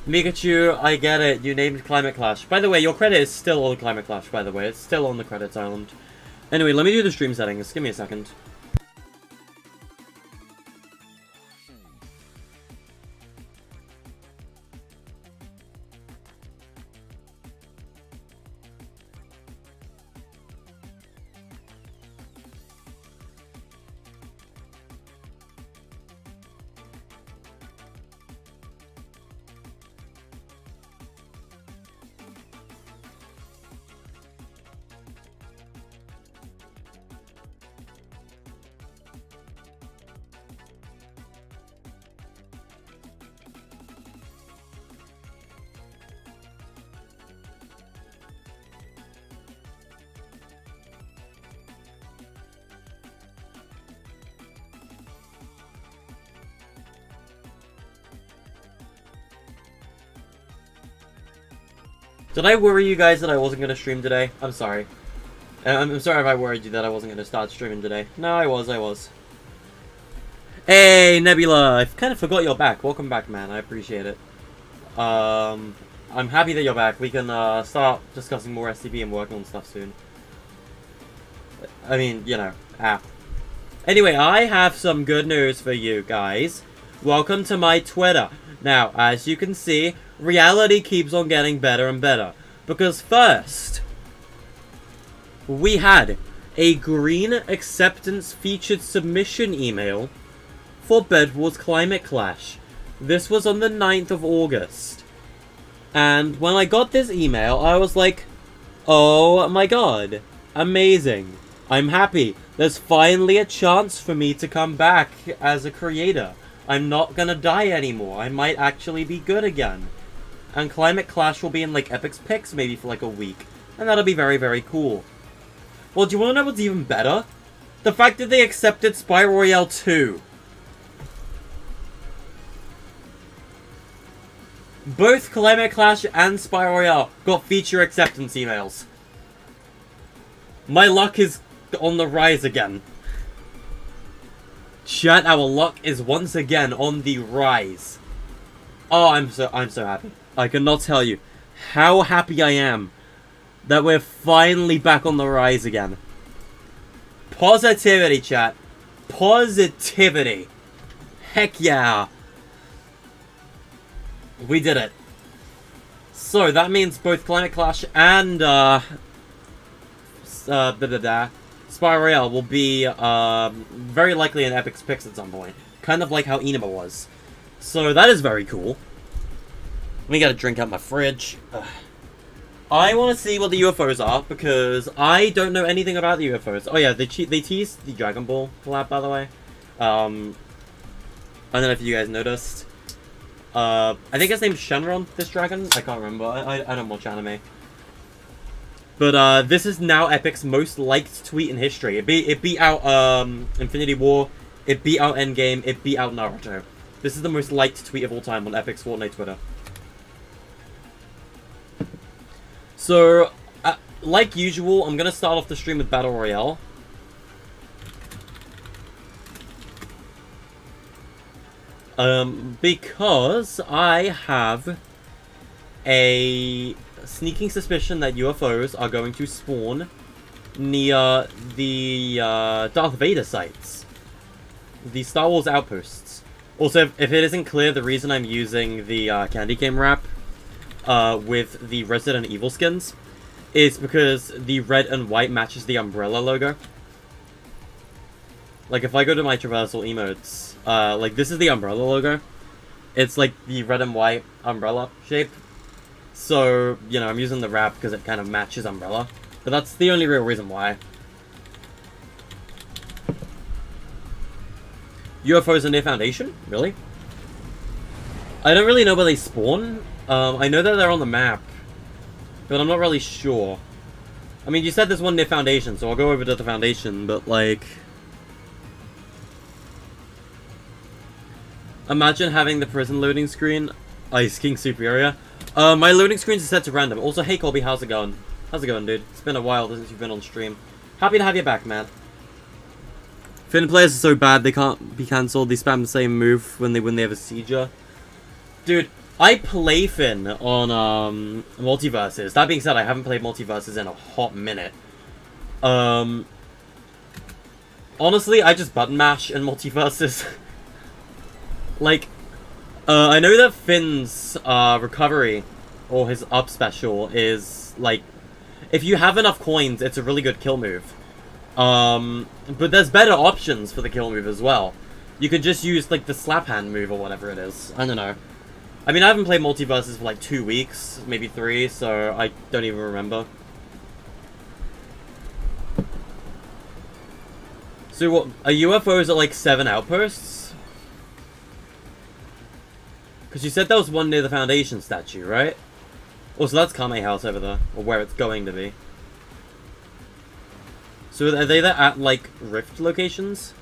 Mikachu, I get it. You named Climate Clash. By the way, your credit is still on Climate Clash, by the way. It's still on the credits island. Anyway, let me do the stream settings. Give me a second. Did I worry you guys that I wasn't going to stream today? I'm sorry. I'm sorry if I worried you that I wasn't going to start streaming today. No, I was. Hey, Nebula! I kind of forgot you're back. Welcome back, man. I appreciate it. I'm happy that you're back. We can start discussing more SCP and working on stuff soon. I mean, you know, Anyway, I have some good news for you guys. Welcome to my Twitter. Now, as you can see, reality keeps on getting better and better. Because first, we had a green acceptance featured submission email for Bed Wars Climate Clash. This was on the 9th of August. And when I got this email, I was like, oh my god, amazing. I'm happy. There's finally a chance for me to come back as a creator. I'm not gonna die anymore. I might actually be good again. And Climate Clash will be in, like, Epic's Picks maybe for, like, a week. And that'll be very, very cool. Well, do you want to know what's even better? The fact that they accepted Spy Royale 2. Both Climate Clash and Spy Royale got feature acceptance emails. My luck is on the rise again. Chat, our luck is once again on the rise. Oh, I'm so happy. I cannot tell you how happy I am that we're finally back on the rise again. Positivity, chat. Positivity. Heck yeah. We did it. So, that means both Climate Clash and, Spy Royale will be, very likely in Epic's Picks at some point. Kind of like how Enema was. So, that is very cool. Let me get a drink out my fridge. I want to see what the UFOs are, because I don't know anything about the UFOs. Oh yeah, they teased the Dragon Ball collab, by the way. I don't know if you guys noticed. I think his name's Shenron, this dragon. I can't remember. I don't watch anime. But this is now Epic's most liked tweet in history. It beat out Infinity War. It beat out Endgame. It beat out Naruto. This is the most liked tweet of all time on Epic's Fortnite Twitter. So, like usual, I'm gonna start off the stream with Battle Royale. Because I have a sneaking suspicion that UFOs are going to spawn near the Darth Vader sites. The Star Wars outposts. Also, if it isn't clear, the reason I'm using the candy cane wrap with the Resident Evil skins is because the red and white matches the Umbrella logo. Like, if I go to my traversal emotes, like, this is the Umbrella logo. It's, like, the red and white umbrella shape. So, you know, I'm using the wrap because it kind of matches Umbrella. But that's the only real reason why. UFOs are near Foundation? Really? I don't really know where they spawn. I know that they're on the map, but I'm not really sure. I mean, you said there's one near Foundation, so I'll go over to the Foundation, but, like... Imagine having the prison loading screen. Ice King Superior. My loading screens are set to random. Also, hey Colby, how's it going? How's it going, dude? It's been a while since you've been on stream. Happy to have you back, man. Finn players are so bad, they can't be cancelled. They spam the same move when they have a sieger. Dude, I play Finn on Multiverses. That being said, I haven't played Multiverses in a hot minute. Honestly, I just button mash in Multiverses. Like, I know that Finn's recovery, or his up special, is, like, if you have enough coins, it's a really good kill move. But there's better options for the kill move as well. You could just use, like, the slap hand move or whatever it is. I don't know. I mean, I haven't played Multiverses for, like, 2 weeks, maybe 3, so I don't even remember. So what, are UFOs at, like, 7 outposts? Because you said there was one near the Foundation statue, right? Oh, so that's Kame House over there, or where it's going to be. So are they there at, like, Rift locations?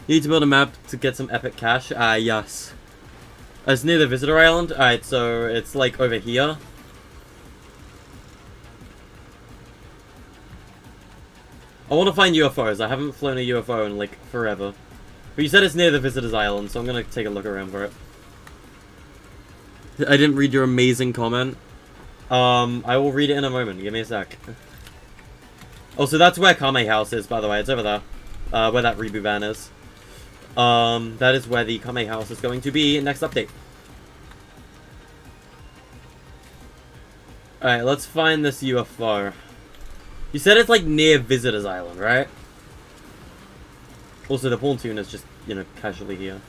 You need to build a map to get some epic cash? Yes. It's near the Visitor Island? Alright, so it's, like, over here. I want to find UFOs. I haven't flown a UFO in, like, forever. But you said it's near the Visitor's Island, so I'm gonna take a look around for it. I didn't read your amazing comment. I will read it in a moment. Give me a sec. Oh, so that's where Kame House is, by the way. It's over there. Where that reboot van is. That is where the Kame House is going to be next update. Alright, let's find this UFO. You said it's, like, near Visitor's Island, right? Also, the pontoon is just, you know, casually here.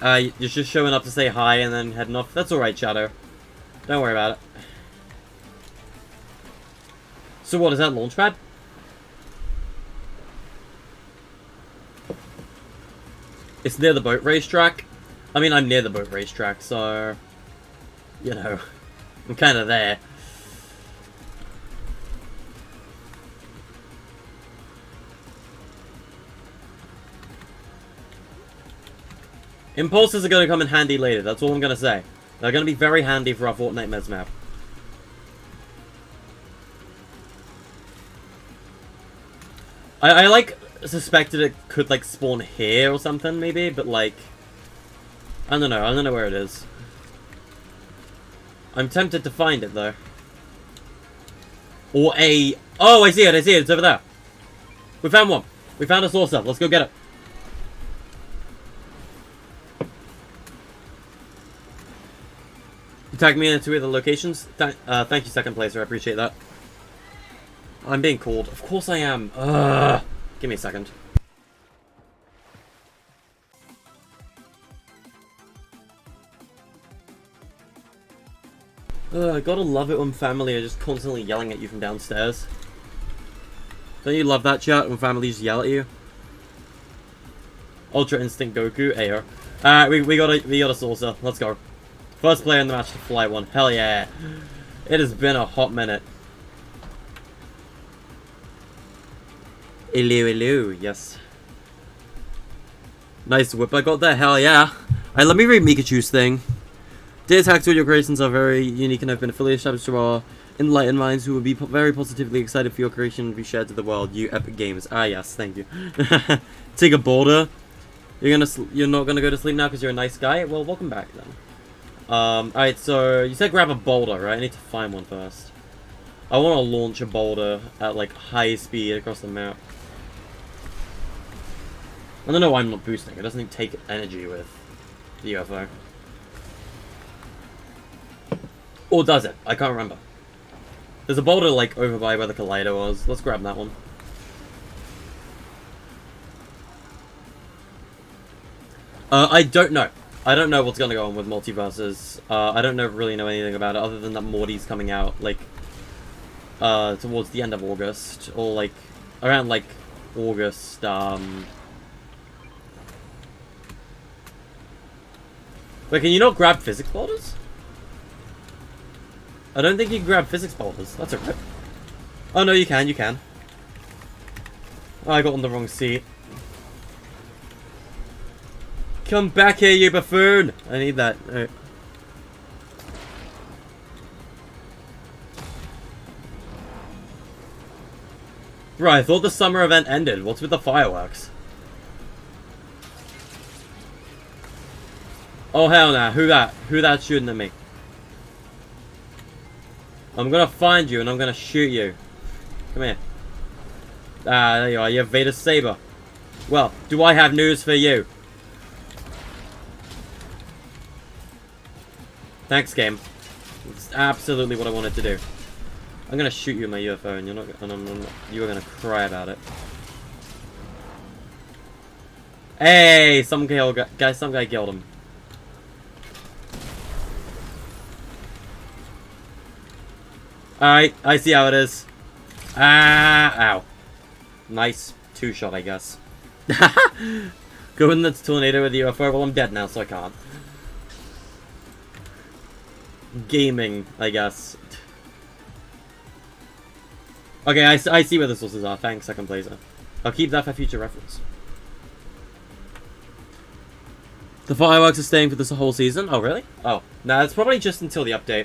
You're just showing up to say hi and then heading off. That's alright, Shadow. Don't worry about it. So what, is that Launchpad? It's near the boat racetrack. I mean, I'm near the boat racetrack, so... You know, I'm kind of there. Impulses are going to come in handy later, that's all I'm going to say. They're going to be very handy for our Fortnitemares map. I like, suspected it could, like, spawn here or something, maybe, but, like... I don't know where it is. I'm tempted to find it, though. Or a... Oh, I see it, it's over there. We found one. We found a saucer, let's go get it. You tagged me into the locations? Thank you, second placer, I appreciate that. I'm being called. Of course I am. Give me a second. I gotta love it when family are just constantly yelling at you from downstairs. Don't you love that, chat, when family just yell at you? Ultra Instinct Goku, Ayo. Alright, we got a saucer. Let's go. First player in the match to fly one. Hell yeah. It has been a hot minute. Hello, yes. Nice whip I got there, hell yeah. Alright, let me read Mikachu's thing. Dear Tax, all your creations are very unique and have been fully established to our enlightened minds who will be very positively excited for your creation to be shared to the world. You epic games. Yes, thank you. Take a boulder. You're not gonna go to sleep now because you're a nice guy? Well, welcome back then. Alright, so you said grab a boulder, right? I need to find one first. I want to launch a boulder at, like, high speed across the map. I don't know why I'm not boosting. It doesn't even take energy with the UFO. Or does it? I can't remember. There's a boulder, like, over by where the collider was. Let's grab that one. I don't know. I don't know what's gonna go on with Multiverses. I don't really know anything about it, other than that Morty's coming out, like, towards the end of August. Or, like, around, like, August, Wait, can you not grab physics boulders? I don't think you can grab physics boulders. That's a rip. Oh, no, you can, you can. Oh, I got on the wrong seat. Come back here, you buffoon! I need that. Right. Bro, I thought the summer event ended. What's with the fireworks? Oh, hell nah. Who that? Who that shooting at me? I'm gonna find you and I'm gonna shoot you. Come here. Ah, there you are. You have Vader's saber. Well, do I have news for you? Thanks, game. It's absolutely what I wanted to do. I'm gonna shoot you in my UFO, and you're gonna cry about it. Hey, some guy killed him. Alright, I see how it is. Ah, ow. Nice two-shot, I guess. Go in the tornado with the UFO. Well, I'm dead now, so I can't. Gaming, I guess. Okay, I see where the sources are. Thanks, second blazer. I'll keep that for future reference. The fireworks are staying for this whole season? Oh, really? Oh, nah, it's probably just until the update.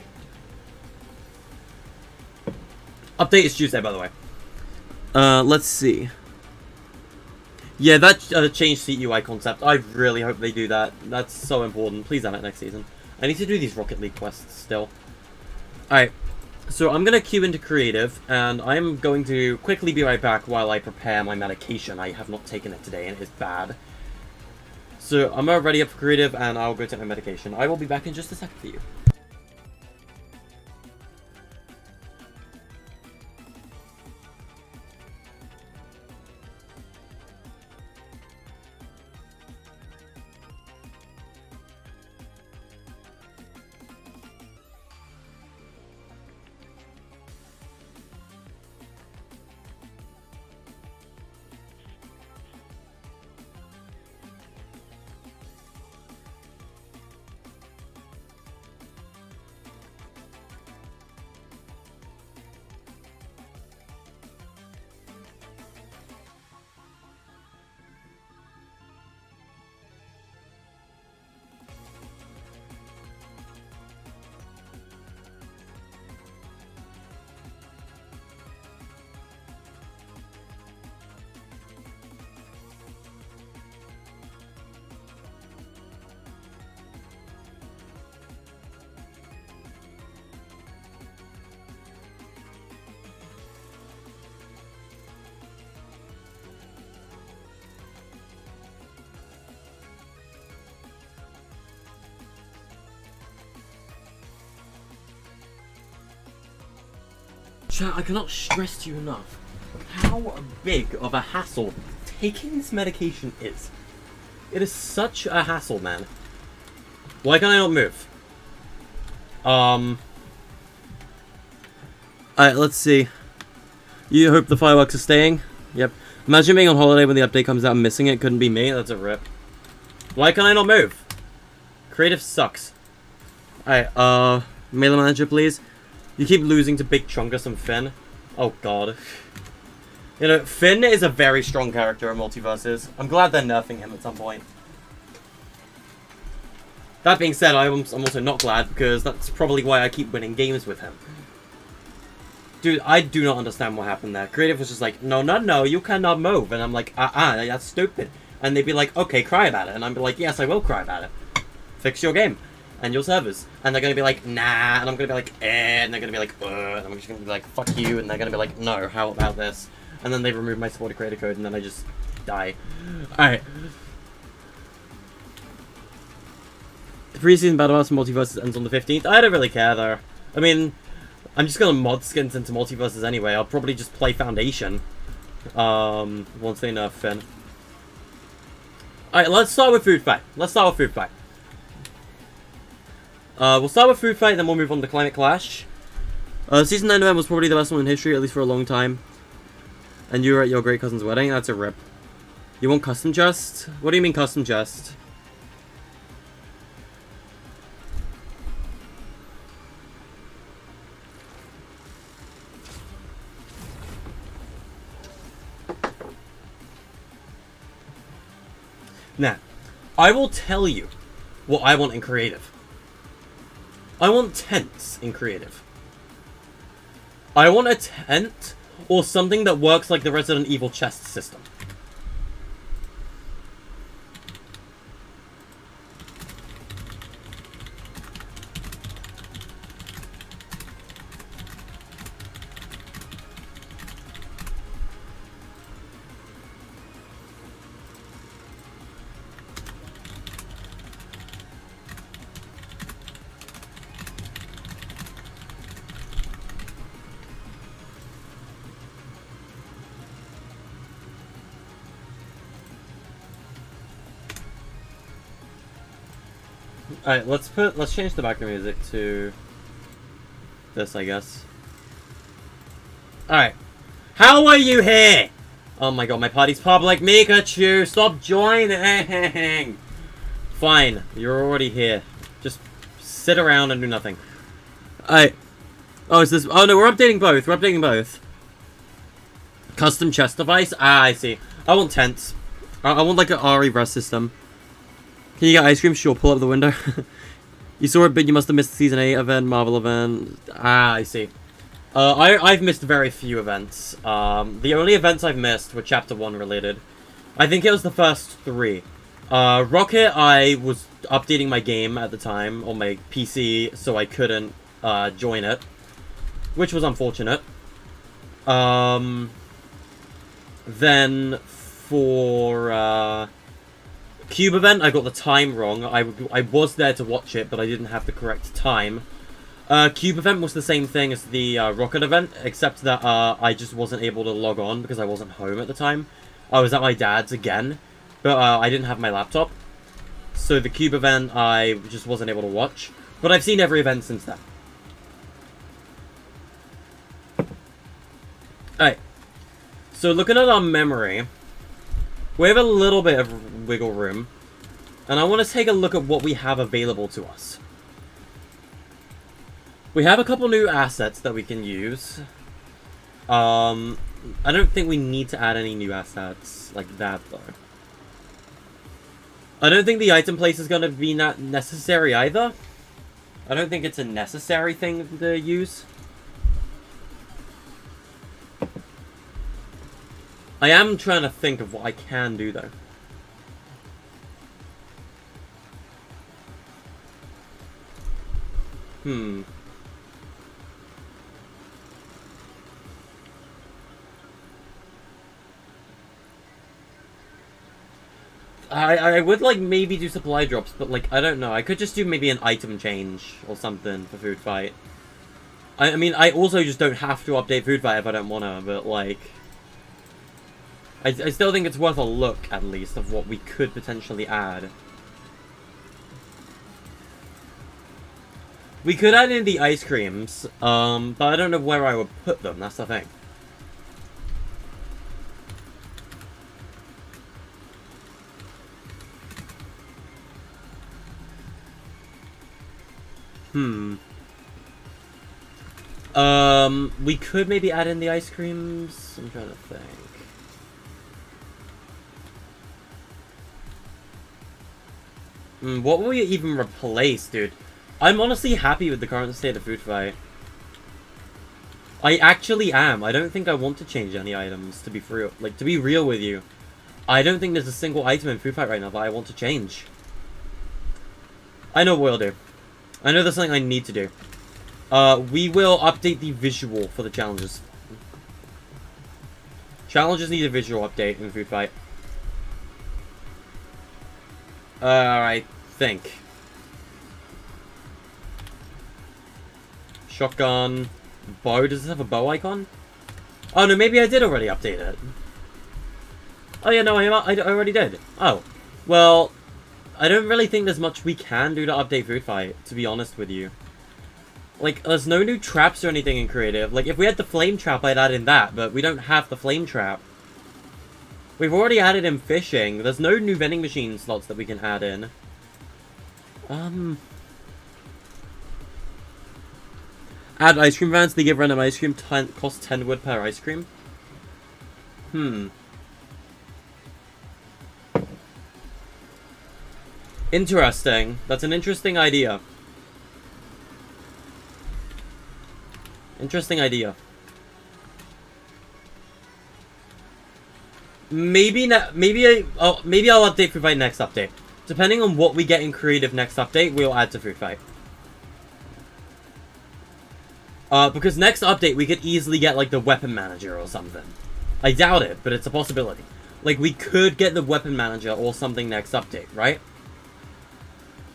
Update is Tuesday, by the way. Let's see. Yeah, that changed seat UI concept. I really hope they do that. That's so important. Please add it next season. I need to do these Rocket League quests still. Alright. So I'm going to queue into creative, and I'm going to quickly be right back while I prepare my medication. I have not taken it today, and it is bad. So I'm already up for creative, and I'll go take my medication. I will be back in just a second for you. Chat, I cannot stress to you enough how big of a hassle taking this medication is. It is such a hassle, man. Why can I not move? Alright, let's see. You hope the fireworks are staying? Yep. Imagine being on holiday when the update comes out and missing it. Couldn't be me. That's a rip. Why can I not move? Creative sucks. Alright, Melee Manager, please. You keep losing to Big Chungus and Finn. Oh, God. You know, Finn is a very strong character in Multiverses. I'm glad they're nerfing him at some point. That being said, I'm also not glad, because that's probably why I keep winning games with him. Dude, I do not understand what happened there. Creative was just like, no, you cannot move. And I'm like, that's stupid. And they'd be like, okay, cry about it. And I'd be like, yes, I will cry about it. Fix your game. And your servers. And they're gonna be like, nah, and I'm gonna be like, and they're gonna be like, and I'm just gonna be like, fuck you, and they're gonna be like, no, how about this? And then they remove my supported creator code, and then I just die. Alright. The preseason Battle Pass for Multiverses ends on the 15th. I don't really care, though. I mean, I'm just gonna mod skins into Multiverses anyway. I'll probably just play Foundation. Once they nerf Finn. Alright, let's start with Food Fight. We'll start with Food Fight, then we'll move on to Climate Clash. Season 9 event was probably the best one in history, at least for a long time. And you were at your great cousin's wedding? That's a rip. You want custom chest? What do you mean custom chest? Now, I will tell you what I want in creative. I want tents in creative. I want a tent or something that works like the Resident Evil chest system. Alright, let's change the background music to this, I guess. Alright. How are you here? Oh my god, my party's public. Mikachu, stop joining! Fine, you're already here. Just sit around and do nothing. Alright. Oh, is this... Oh no, we're updating both. We're updating both. Custom chest device? Ah, I see. I want tents. I want like an RE rest system. Can you get ice cream? Sure, pull up the window. You saw it, but you must have missed the Season 8 event, Marvel event. Ah, I see. I've missed very few events. The only events I've missed were Chapter 1 related. I think it was the first 3. Rocket, I was updating my game at the time on my PC, so I couldn't join it. Which was unfortunate. Then for... Cube event, I got the time wrong. I was there to watch it, but I didn't have the correct time. Cube event was the same thing as the Rocket event, except that I just wasn't able to log on because I wasn't home at the time. I was at my dad's again, but I didn't have my laptop. So the Cube event, I just wasn't able to watch. But I've seen every event since then. Alright. So looking at our memory... We have a little bit of wiggle room, and I want to take a look at what we have available to us. We have a couple new assets that we can use. I don't think we need to add any new assets like that, though. I don't think the item place is going to be not necessary either. I don't think it's a necessary thing to use. I am trying to think of what I can do, though. I would, like, maybe do supply drops, but, like, I don't know. I could just do maybe an item change or something for Food Fight. I mean, I also just don't have to update Food Fight if I don't want to, but, like... I still think it's worth a look, at least, of what we could potentially add. We could add in the ice creams, but I don't know where I would put them, that's the thing. We could maybe add in the ice creams? I'm trying to think. What will we even replace, dude? I'm honestly happy with the current state of Food Fight. I actually am. I don't think I want to change any items, to be real. Like, to be real with you. I don't think there's a single item in Food Fight right now that I want to change. I know what we'll do. I know there's something I need to do. We will update the visual for the challenges. Challenges need a visual update in Food Fight. I think. Shotgun. Bow. Does this have a bow icon? Oh, no, maybe I did already update it. Oh, yeah, no, I already did. Oh. Well, I don't really think there's much we can do to update Food Fight, to be honest with you. Like, there's no new traps or anything in creative. Like, if we had the flame trap, I'd add in that, but we don't have the flame trap. We've already added in fishing. There's no new vending machine slots that we can add in. Add ice cream vans. They give random ice cream. Cost 10 wood per ice cream. Interesting. That's an interesting idea. Interesting idea. maybe I'll update Food Fight next update. Depending on what we get in creative next update, we'll add to Food Fight. Because next update, we could easily get, like, the weapon manager or something. I doubt it, but it's a possibility. Like, we could get the weapon manager or something next update, right?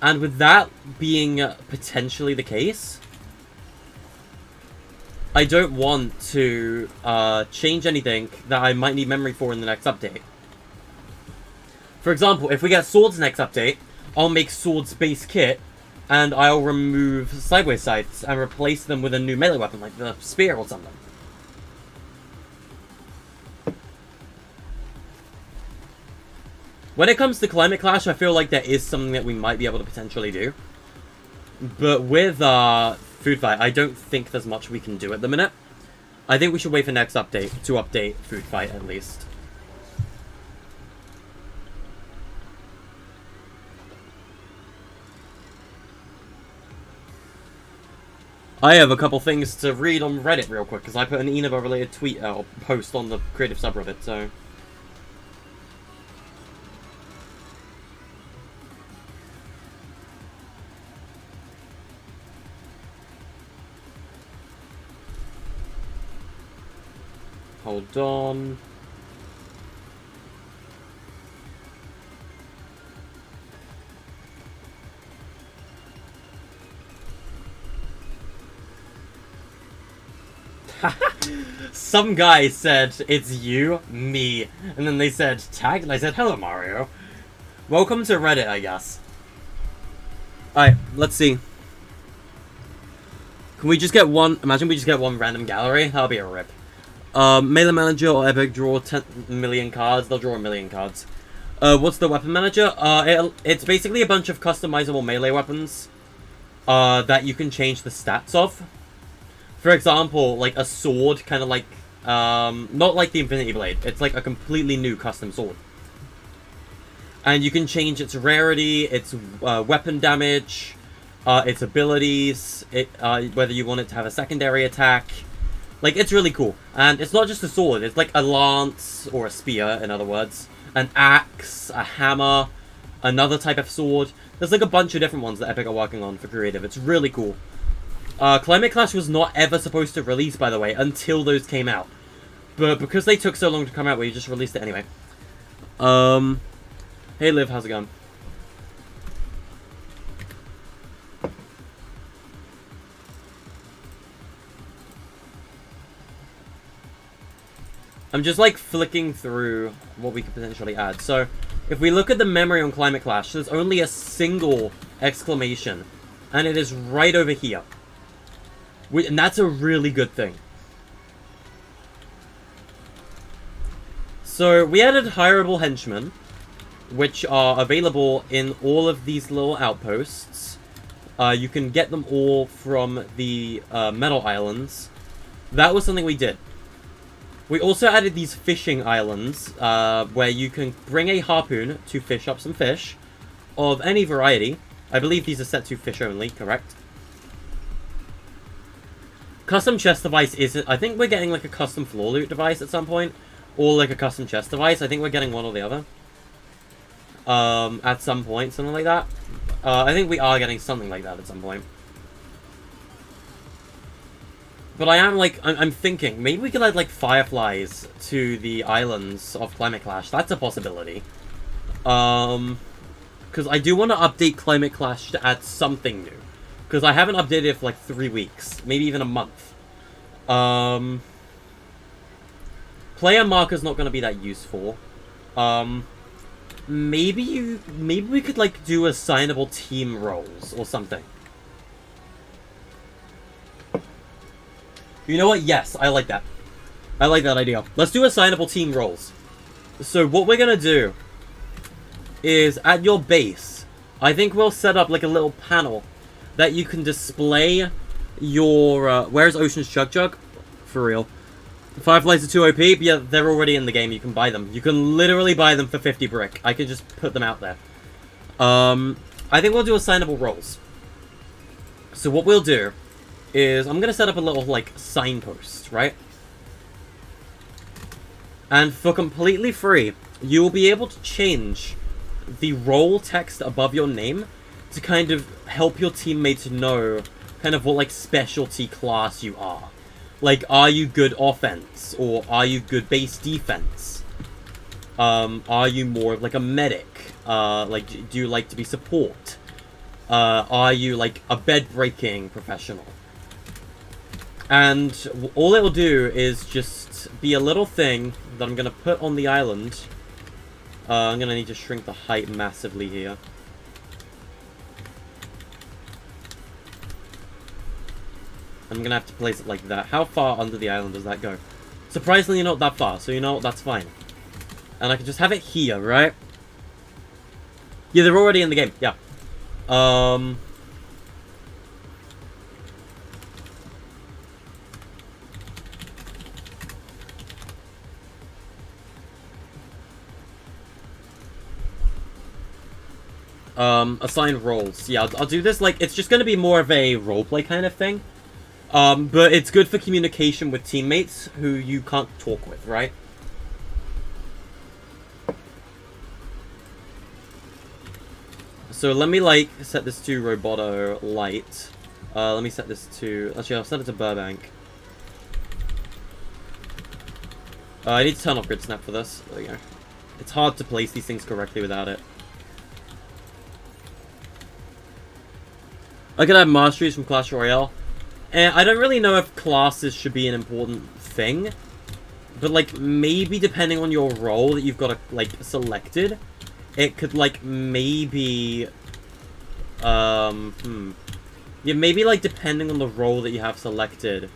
And with that being potentially the case, I don't want to change anything that I might need memory for in the next update. For example, if we get swords next update, I'll make swords base kit, and I'll remove sideways sights and replace them with a new melee weapon, like the spear or something. When it comes to Climate Clash, I feel like there is something that we might be able to potentially do. But with Food Fight, I don't think there's much we can do at the minute. I think we should wait for next update to update Food Fight at least. I have a couple things to read on Reddit real quick, because I put an Inaba-related tweet or post on the creative subreddit, so... Hold on... Some guy said, it's you, me. And then they said, tag? And I said, hello, Mario. Welcome to Reddit, I guess. Alright, let's see. Can we just get one... Imagine we just get one random gallery. That'll be a rip. Melee Manager or Epic draw 10 million cards. They'll draw 1 million cards. What's the Weapon Manager? It's basically a bunch of customizable melee weapons that you can change the stats of. For example, like a sword, kind of like, not like the Infinity Blade. It's like a completely new custom sword. And you can change its rarity, its weapon damage, its abilities, whether you want it to have a secondary attack. Like, it's really cool. And it's not just a sword, it's like a lance, or a spear, in other words. An axe, a hammer, another type of sword. There's like a bunch of different ones that Epic are working on for creative. It's really cool. Climate Clash was not ever supposed to release, by the way, until those came out. But because they took so long to come out, we just released it anyway. Hey Liv, how's it going? I'm just like flicking through what we could potentially add. So, if we look at the memory on Climate Clash, there's only a single exclamation. And it is right over here. And that's a really good thing. So, we added hireable henchmen, which are available in all of these little outposts. You can get them all from the metal islands. That was something we did. We also added these fishing islands, where you can bring a harpoon to fish up some fish of any variety. I believe these are set to fish only, correct? Custom chest device isn't... I think we're getting like a custom floor loot device at some point. Or like a custom chest device. I think we're getting one or the other. At some point, something like that. I think we are getting something like that at some point. But I am like... I'm thinking, maybe we could add like fireflies to the islands of Climate Clash. That's a possibility. Because I do want to update Climate Clash to add something new. Because I haven't updated it for like 3 weeks. Maybe even a month. Player marker's not going to be that useful. Maybe we could like do assignable team roles or something. You know what? Yes, I like that. I like that idea. Let's do assignable team roles. So what we're going to do is at your base, I think we'll set up like a little panel that you can display your... where's Ocean's Chug Chug? For real. The Fireflies are too OP, but yeah, they're already in the game. You can buy them. You can literally buy them for 50 brick. I can just put them out there. I think we'll do assignable roles. So what we'll do is I'm going to set up a little, like, signpost, right? And for completely free, you will be able to change the role text above your name to kind of help your teammates know kind of what, like, specialty class you are. Like, are you good offense? Or are you good base defense? Are you more of, like, a medic? Like, do you like to be support? Are you, like, a bed-breaking professional? And all it will do is just be a little thing that I'm going to put on the island. I'm going to need to shrink the height massively here. I'm going to have to place it like that. How far under the island does that go? Surprisingly not that far, so you know what, that's fine. And I can just have it here, right? Yeah, they're already in the game, yeah. Assign roles. Yeah, I'll do this, like, it's just gonna be more of a roleplay kind of thing. But it's good for communication with teammates who you can't talk with, right? So let me, like, set this to Roboto Light. Let me set this to... Actually, I'll set it to Burbank. I need to turn off Grid Snap for this. There we go. It's hard to place these things correctly without it. I could have masteries from Clash Royale. And I don't really know if classes should be an important thing. But, like, maybe depending on your role that you've got, like, selected, it could, like, maybe... Yeah, maybe, like, depending on the role that you have selected,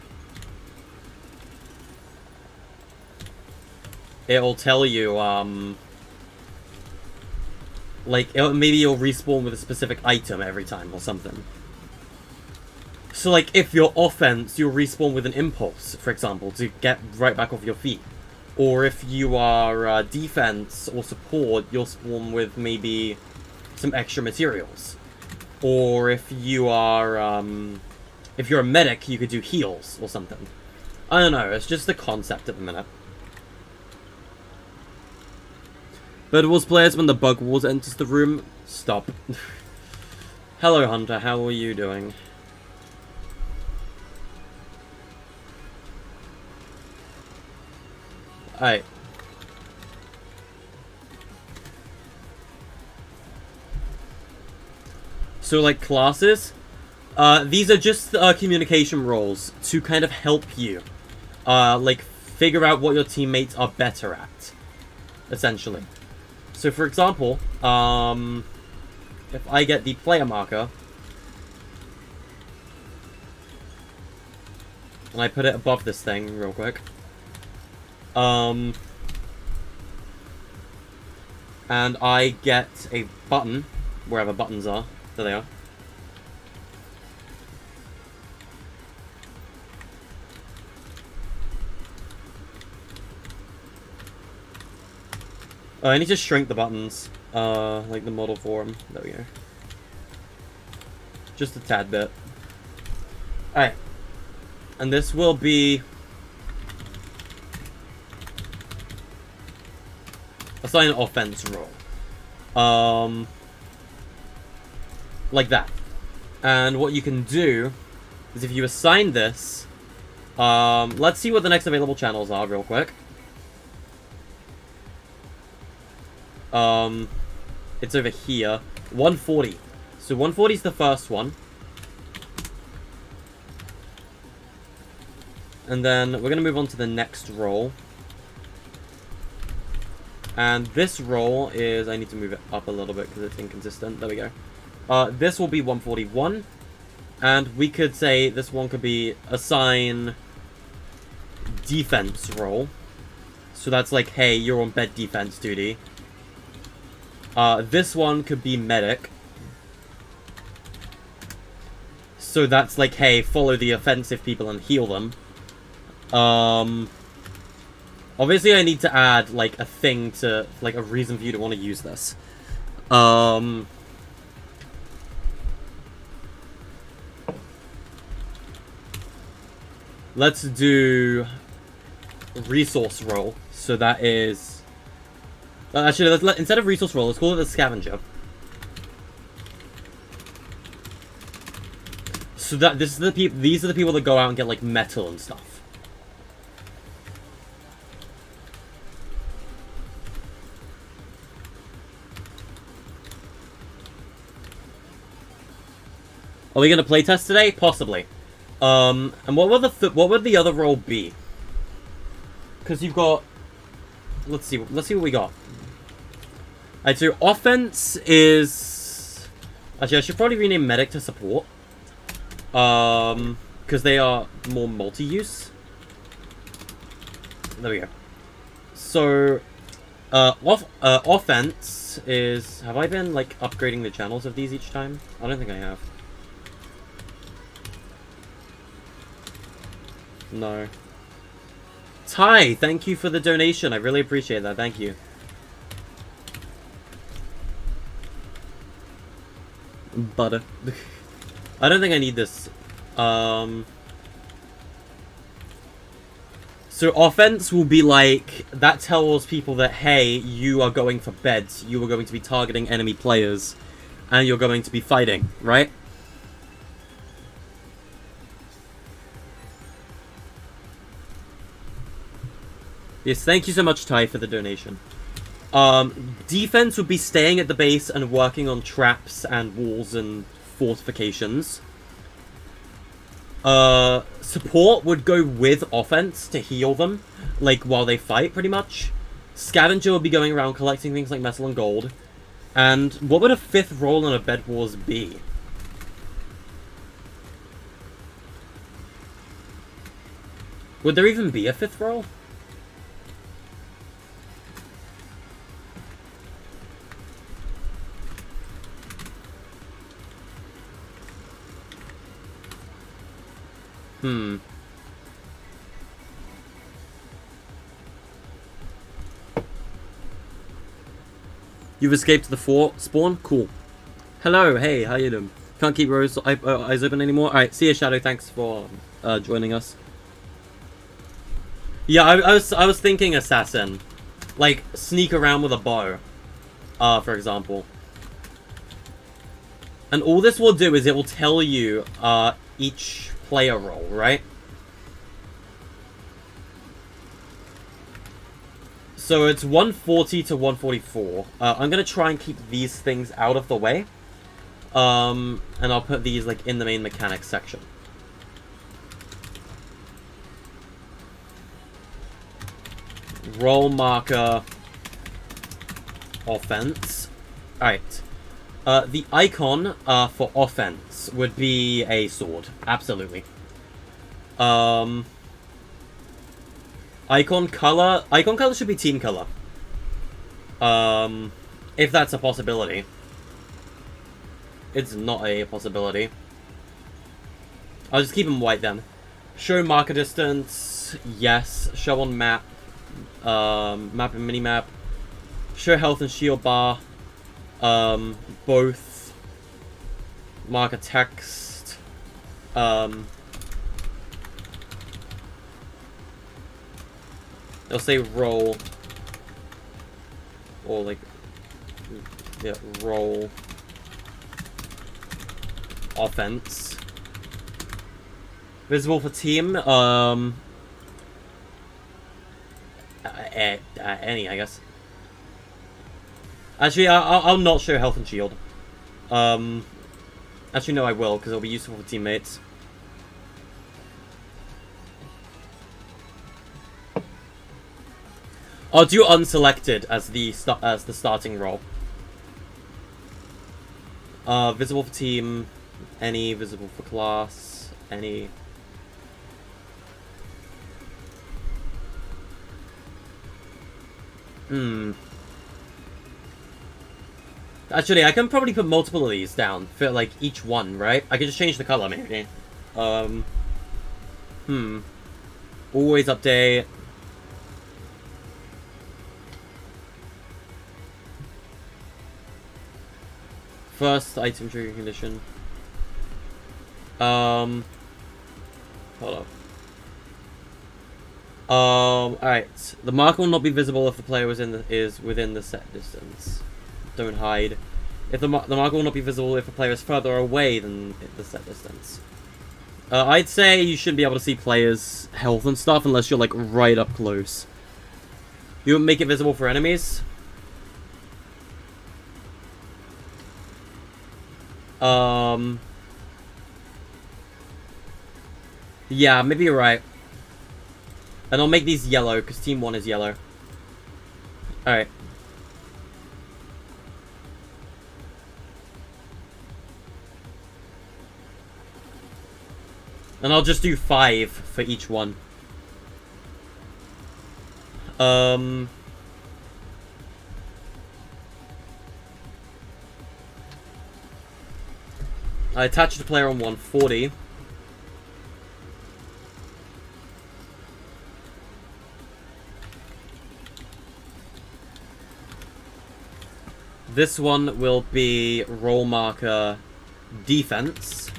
it'll tell you, like, maybe you'll respawn with a specific item every time or something. So, like, if you're offense, you'll respawn with an impulse, for example, to get right back off your feet. Or if you are defense or support, you'll spawn with maybe some extra materials. Or if you are, if you're a medic, you could do heals or something. I don't know, it's just a concept at the minute. Bird Wars players, when the Bug Wars enters the room, stop. Hello, Hunter, how are you doing? Alright. So, like, classes, these are just communication roles to kind of help you, like, figure out what your teammates are better at, essentially. So, for example, if I get the player marker, and I put it above this thing real quick, and I get a button, wherever buttons are. There they are. Oh, I need to shrink the buttons, like the model form. There we go. Just a tad bit. Alright. And this will be... assign an offense roll. Like that. And what you can do is if you assign this... let's see what the next available channels are real quick. It's over here. 140. So 140 is the first one. And then we're going to move on to the next roll. And this roll is... I need to move it up a little bit because it's inconsistent. There we go. This will be 141. And we could say this one could be assign defense roll. So that's like, hey, you're on bed defense duty. This one could be medic. So that's like, hey, follow the offensive people and heal them. Obviously I need to add, like, a thing to, like, a reason for you to want to use this. Let's do resource roll. So that is... actually, instead of resource roll, let's call it the scavenger. So that these are the people that go out and get like metal and stuff. Are we gonna playtest today? Possibly. And what would the other role be? Because you've got... Let's see what we got. Alright, so offense is... Actually, I should probably rename medic to support. Because they are more multi-use. There we go. So, offense is... Have I been, like, upgrading the channels of these each time? I don't think I have. No. Ty, thank you for the donation. I really appreciate that. Thank you. Butter. I don't think I need this. So offense will be like, that tells people that, hey, you are going for beds. You are going to be targeting enemy players. And you're going to be fighting, right? Yes, thank you so much, Ty, for the donation. Defense would be staying at the base and working on traps and walls and fortifications. Support would go with offense to heal them, like, while they fight, pretty much. Scavenger would be going around collecting things like metal and gold. And what would a fifth role in a Bed Wars be? Would there even be a fifth role? You've escaped the fort spawn? Cool. Hello, hey, how you doing? Can't keep Rose eyes open anymore? Alright, see you, Shadow. Thanks for joining us. Yeah, I was thinking assassin. Like, sneak around with a bow. For example. And all this will do is it will tell you each player role, right? So it's 140 to 144. I'm gonna try and keep these things out of the way. And I'll put these like in the main mechanics section. Roll marker. Offense. Alright. The icon for offense would be a sword. Absolutely. Icon color should be team color. If that's a possibility. It's not a possibility. I'll just keep them white then. Show marker distance. Yes. Show on map. Map and minimap. Show health and shield bar. Both. Marker text. They'll say roll. Or like, yeah, roll. Offense. Visible for team. Any, I guess. Actually, I'll not show health and shield. Actually, no, I will, because it'll be useful for teammates. I'll do unselected as the starting role. Visible for team, any. Visible for class, any. Actually, I can probably put multiple of these down for like each one, right? I can just change the color, maybe. Always update. First item triggering condition. Hold up. Alright. The marker will not be visible if the player is within the set distance. Don't hide. If the marker will not be visible if the player is further away than the set distance. I'd say you shouldn't be able to see players' health and stuff unless you're, like, right up close. You wouldn't make it visible for enemies? Yeah, maybe you're right. And I'll make these yellow, because Team 1 is yellow. Alright. And I'll just do 5 for each one. I attached the player on 140. This one will be role marker defense.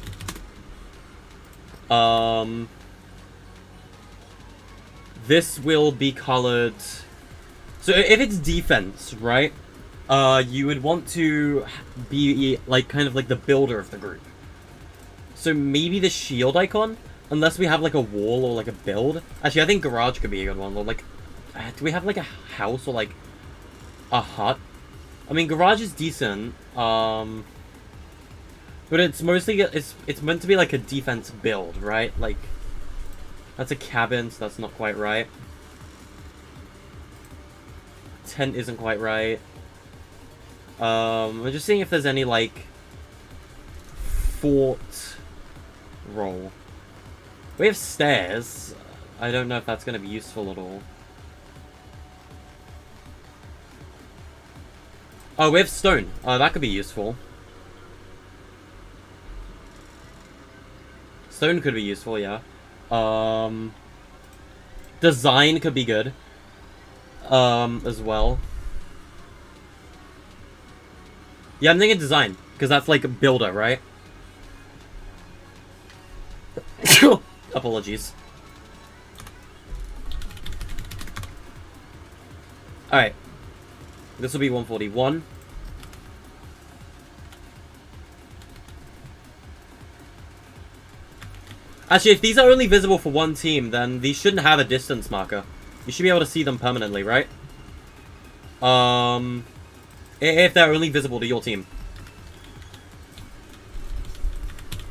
This will be colored. So if it's defense, right? You would want to be like kind of like the builder of the group. So maybe the shield icon, unless we have like a wall or like a build. Actually, I think garage could be a good one. Or like, do we have like a house or like a hut? I mean, garage is decent. But it's mostly it's meant to be like a defense build, right? Like, that's a cabin, so that's not quite right. Tent isn't quite right. I'm just seeing if there's any like fort roll. We have stairs. I don't know if that's going to be useful at all. Oh, we have stone. That could be useful. Stone could be useful, yeah. Design could be good. As well. Yeah, I'm thinking design. Because that's like a builder, right? Apologies. Alright. This will be 141. Actually, if these are only visible for one team, then these shouldn't have a distance marker. You should be able to see them permanently, right? If they're only visible to your team.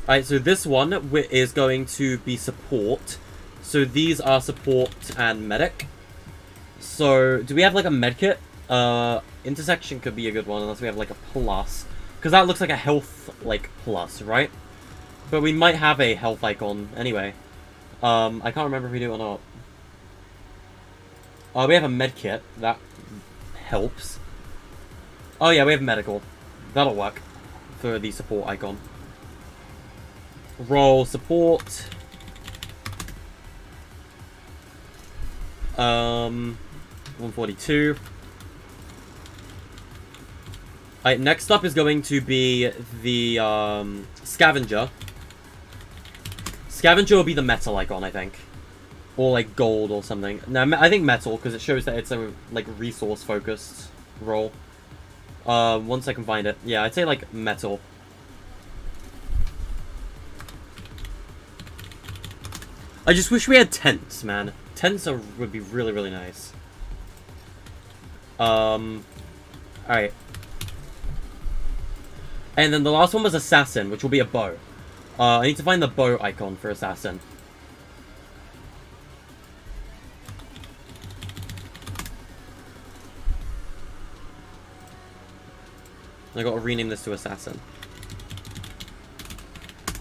Alright, so this one is going to be support. So these are support and medic. So, do we have like a medkit? Intersection could be a good one unless we have like a plus. Because that looks like a health, like, plus, right? But we might have a health icon anyway. I can't remember if we do or not. We have a medkit. That helps. Oh yeah, we have medical. That'll work for the support icon. Roll support. 142. Alright, next up is going to be the scavenger. Scavenger will be the metal icon, I think. Or like gold or something. No, I think metal, because it shows that it's a like resource-focused role. Once I can find it. Yeah, I'd say like metal. I just wish we had tents, man. Tents would be really, really nice. Alright. And then the last one was assassin, which will be a bow. I need to find the bow icon for assassin. I gotta rename this to assassin.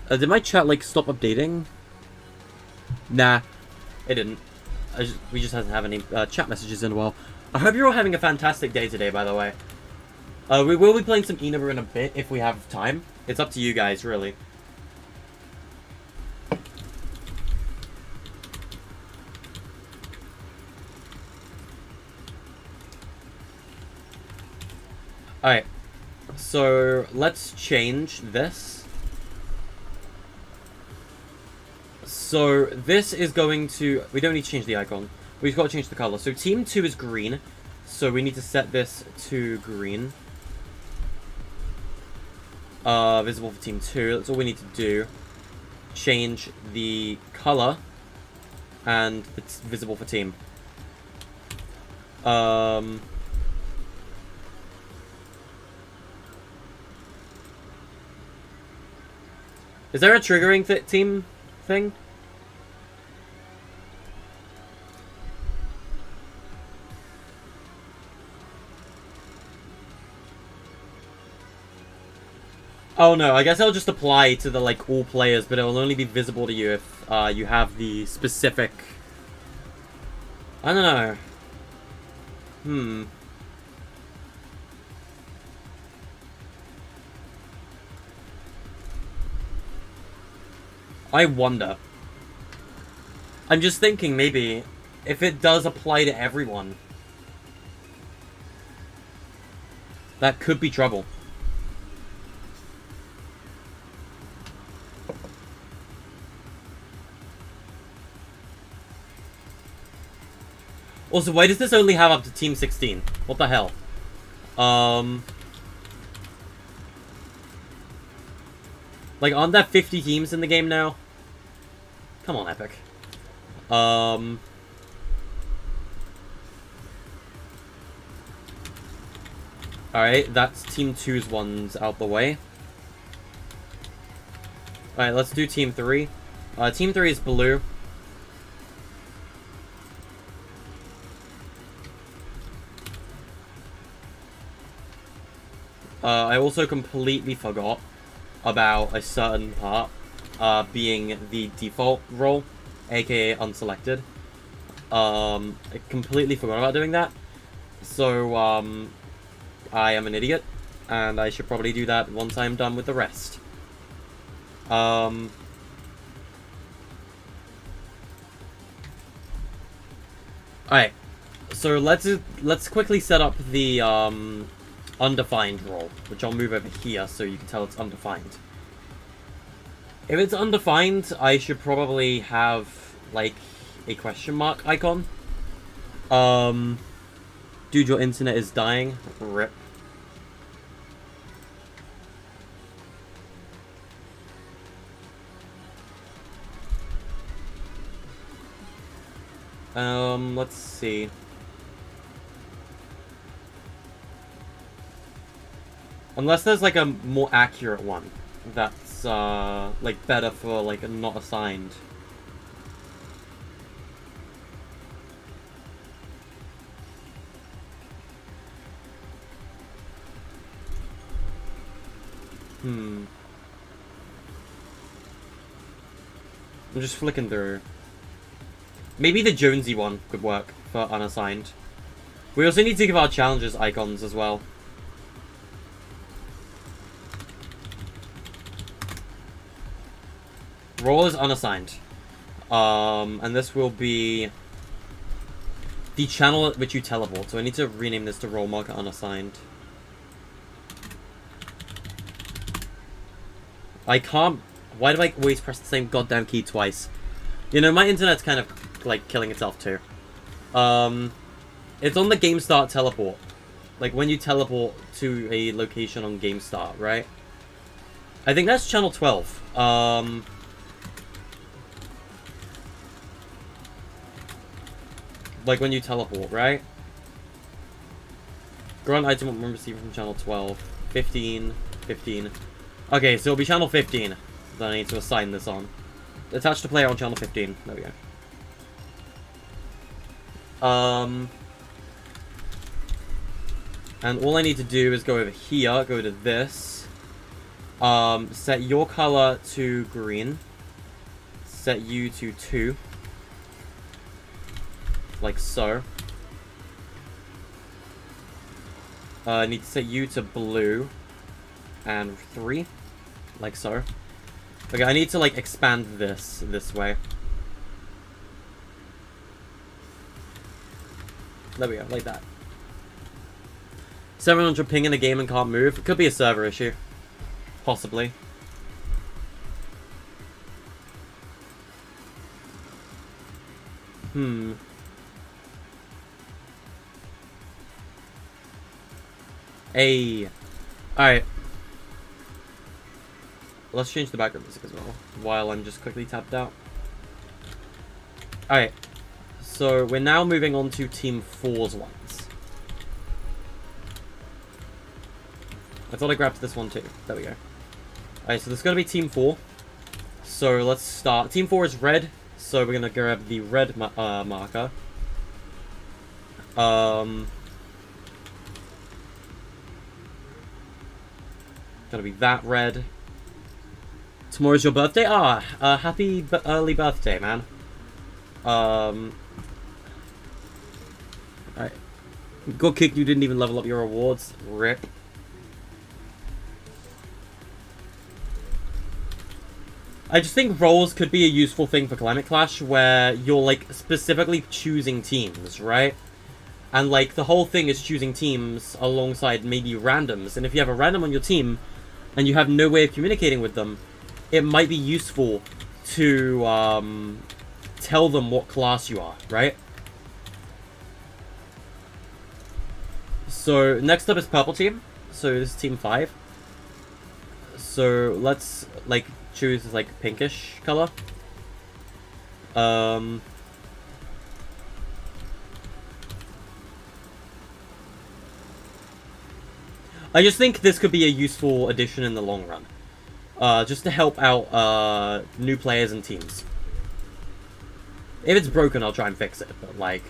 Did my chat like stop updating? Nah, it didn't. We just haven't had any chat messages in a while. I hope you're all having a fantastic day today, by the way. We will be playing some Eneba in a bit if we have time. It's up to you guys, really. Alright. So, let's change this. So, this is going to... We don't need to change the icon. We've got to change the color. So team 2 is green. So we need to set this to green. Visible for team 2. That's all we need to do. Change the color. And it's visible for team. Is there a triggering team thing? Oh no, I guess it'll just apply to the, like, all players, but it will only be visible to you if you have the specific... I don't know. I wonder. I'm just thinking, maybe, if it does apply to everyone, that could be trouble. Also, why does this only have up to Team 16? What the hell? Like, aren't there 50 teams in the game now? Come on, Epic. Alright, that's Team 2's ones out the way. Alright, let's do Team 3. Team 3 is blue. I also completely forgot about a certain part, being the default role, aka unselected. I completely forgot about doing that. So, I am an idiot, and I should probably do that once I'm done with the rest. Alright, so let's quickly set up the, undefined role, which I'll move over here so you can tell it's undefined. If it's undefined, I should probably have, like, a question mark icon. Dude, your internet is dying. RIP. Let's see. Unless there's, like, a more accurate one that's, like, better for, like, not assigned. I'm just flicking through. Maybe the Jonesy one could work for unassigned. We also need to give our challenges icons as well. Role is unassigned. And this will be the channel at which you teleport. So I need to rename this to role marker unassigned. I can't... Why do I always press the same goddamn key twice? You know, my internet's kind of, like, killing itself too. It's on the game start teleport. Like, when you teleport to a location on game start, right? I think that's channel 12. Like, when you teleport, right? Grant item one received from channel 12. 15. 15. Okay, so it'll be channel 15 that I need to assign this on. Attach to player on channel 15. There we go. And all I need to do is go over here, go to this. Set your color to green. Set you to 2. Like so. I need to set you to blue. And 3. Like so. Okay, I need to, like, expand this way. There we go, like that. 700 ping in a game and can't move. It could be a server issue. Possibly. Hey. Alright. Let's change the background music as well, while I'm just quickly tapped out. Alright. So, we're now moving on to Team 4's ones. I thought I grabbed this one too. There we go. Alright, so this is going to be Team 4. So, let's start. Team 4 is red, so we're going to grab the red marker. Gonna be that red. Tomorrow's your birthday? Happy early birthday, man. Alright. Got kicked, you didn't even level up your rewards. Rip. I just think roles could be a useful thing for Climate Clash, where you're, like, specifically choosing teams, right? And, like, the whole thing is choosing teams alongside maybe randoms. And if you have a random on your team, and you have no way of communicating with them, it might be useful to, tell them what class you are, right? So, next up is Purple Team. So, this is Team 5. So, let's, like, choose, like, pinkish color. I just think this could be a useful addition in the long run. Just to help out, new players and teams. If it's broken, I'll try and fix it, but, like...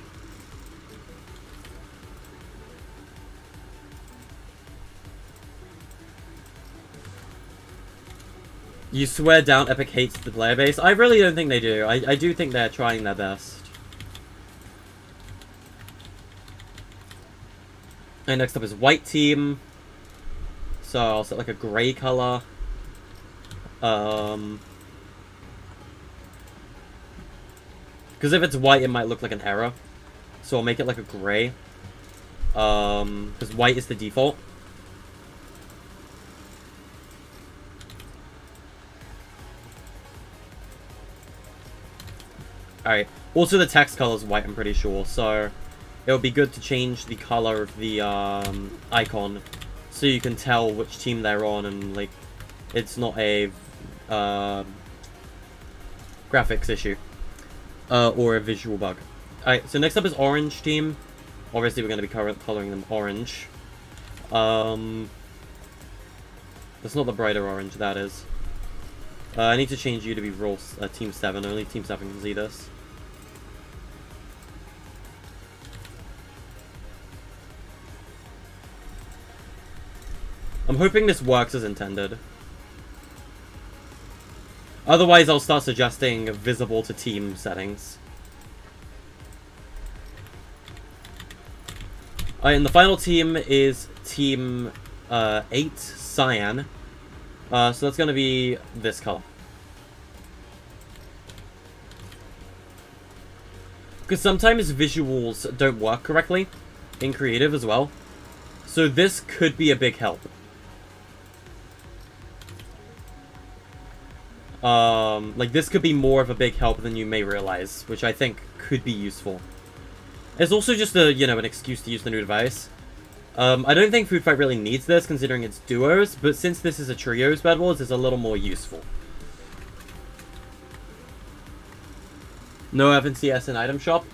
You swear Down Epic hates the player base? I really don't think they do. I do think they're trying their best. And next up is White Team. So I'll set like a grey colour. Because if it's white, it might look like an error. So I'll make it like a grey. Because white is the default. Alright. Also, the text color is white, I'm pretty sure. So it would be good to change the color of the icon so you can tell which team they're on, and like it's not a graphics issue or a visual bug. Alright, so next up is Orange Team. Obviously, we're going to be coloring them orange. That's not the brighter orange, that is. I need to change you to be Team 7. Only Team 7 can see this. I'm hoping this works as intended. Otherwise, I'll start suggesting visible to team settings. Alright, and the final team is Team 8, Cyan. So that's going to be this color. Because sometimes visuals don't work correctly in creative as well. So this could be a big help. Like, this could be more of a big help than you may realize, which I think could be useful. It's also just a, you know, an excuse to use the new device. I don't think Food Fight really needs this, considering it's duos, but since this is a trios Bed Wars, it's a little more useful. No FNCS in item shop?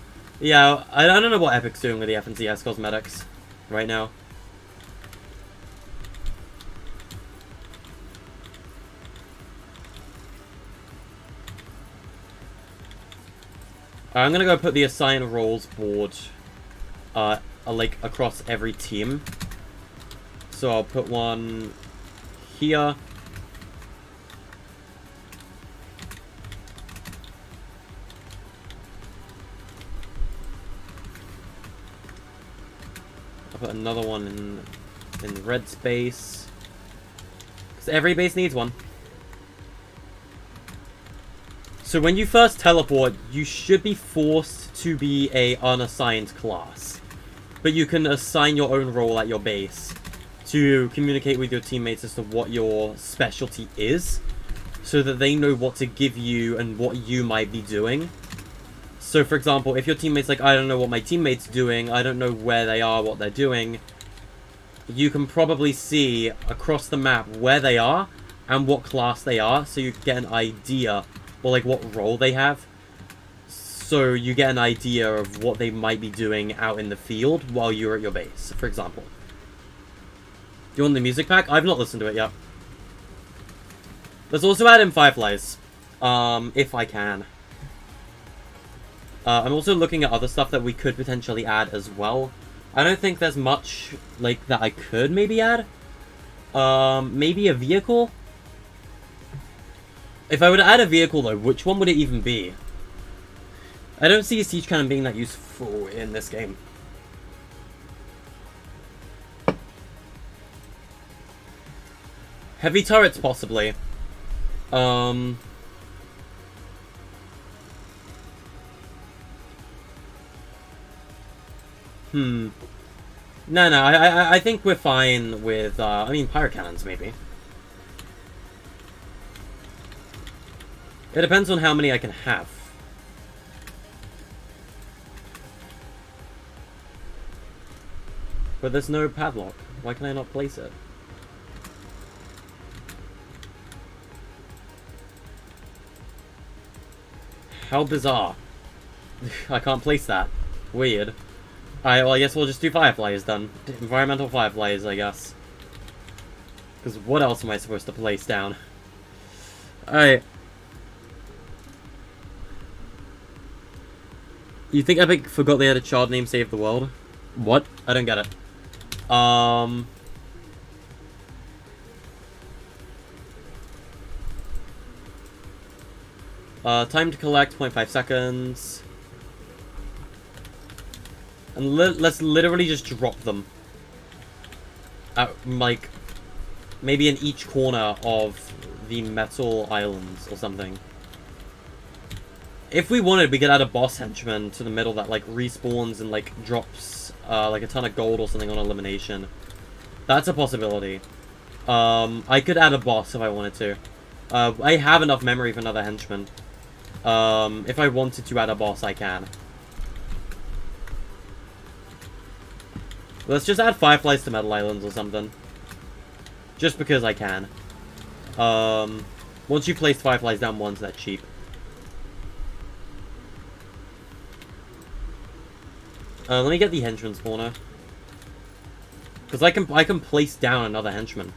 Yeah, I don't know what Epic's doing with the FNCS cosmetics right now. I'm gonna go put the assign roles board, like, across every team. So I'll put one here. I'll put another one in red space. Because every base needs one. So when you first teleport, you should be forced to be a unassigned class. But you can assign your own role at your base to communicate with your teammates as to what your specialty is, so that they know what to give you and what you might be doing. So for example, if your teammate's like, I don't know what my teammate's doing, I don't know where they are, what they're doing, you can probably see across the map where they are and what class they are, so you get an idea, or like what role they have. So you get an idea of what they might be doing out in the field while you're at your base, for example. Do you want the music pack? I've not listened to it yet. Let's also add in Fireflies, if I can. I'm also looking at other stuff that we could potentially add as well. I don't think there's much, like, that I could maybe add. Maybe a vehicle? If I were to add a vehicle, though, which one would it even be? I don't see a siege cannon being that useful in this game. Heavy turrets, possibly. No, I think we're fine with, I mean, pirate cannons, maybe. It depends on how many I can have. But there's no padlock. Why can I not place it? How bizarre. I can't place that. Weird. Alright, well, I guess we'll just do Fireflies then. Environmental Fireflies, I guess. Because what else am I supposed to place down? Alright. You think Epic forgot they had a child named Save the World? What? I don't get it. Time to collect, 0.5 seconds. And let's literally just drop them. At, like, maybe in each corner of the metal islands or something. If we wanted, we could add a boss henchman to the middle that, like, respawns and, like, drops, like, a ton of gold or something on elimination. That's a possibility. I could add a boss if I wanted to. I have enough memory for another henchman. If I wanted to add a boss, I can. Let's just add Fireflies to Metal Islands or something. Just because I can. Once you place Fireflies down once, they're cheap. Let me get the henchman spawner. Because I can place down another henchman.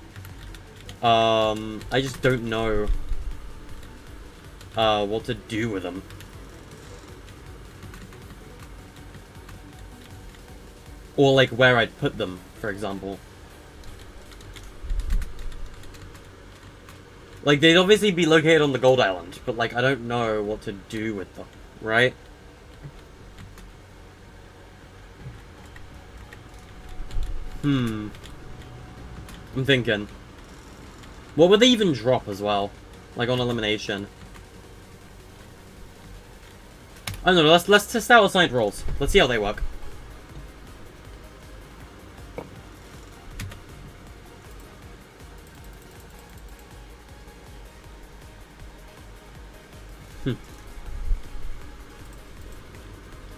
I just don't know what to do with them. Or, like, where I'd put them, for example. Like, they'd obviously be located on the Gold Island, but, like, I don't know what to do with them, right? I'm thinking. What would they even drop as well? Like, on elimination. I don't know, let's test out assigned roles. Let's see how they work.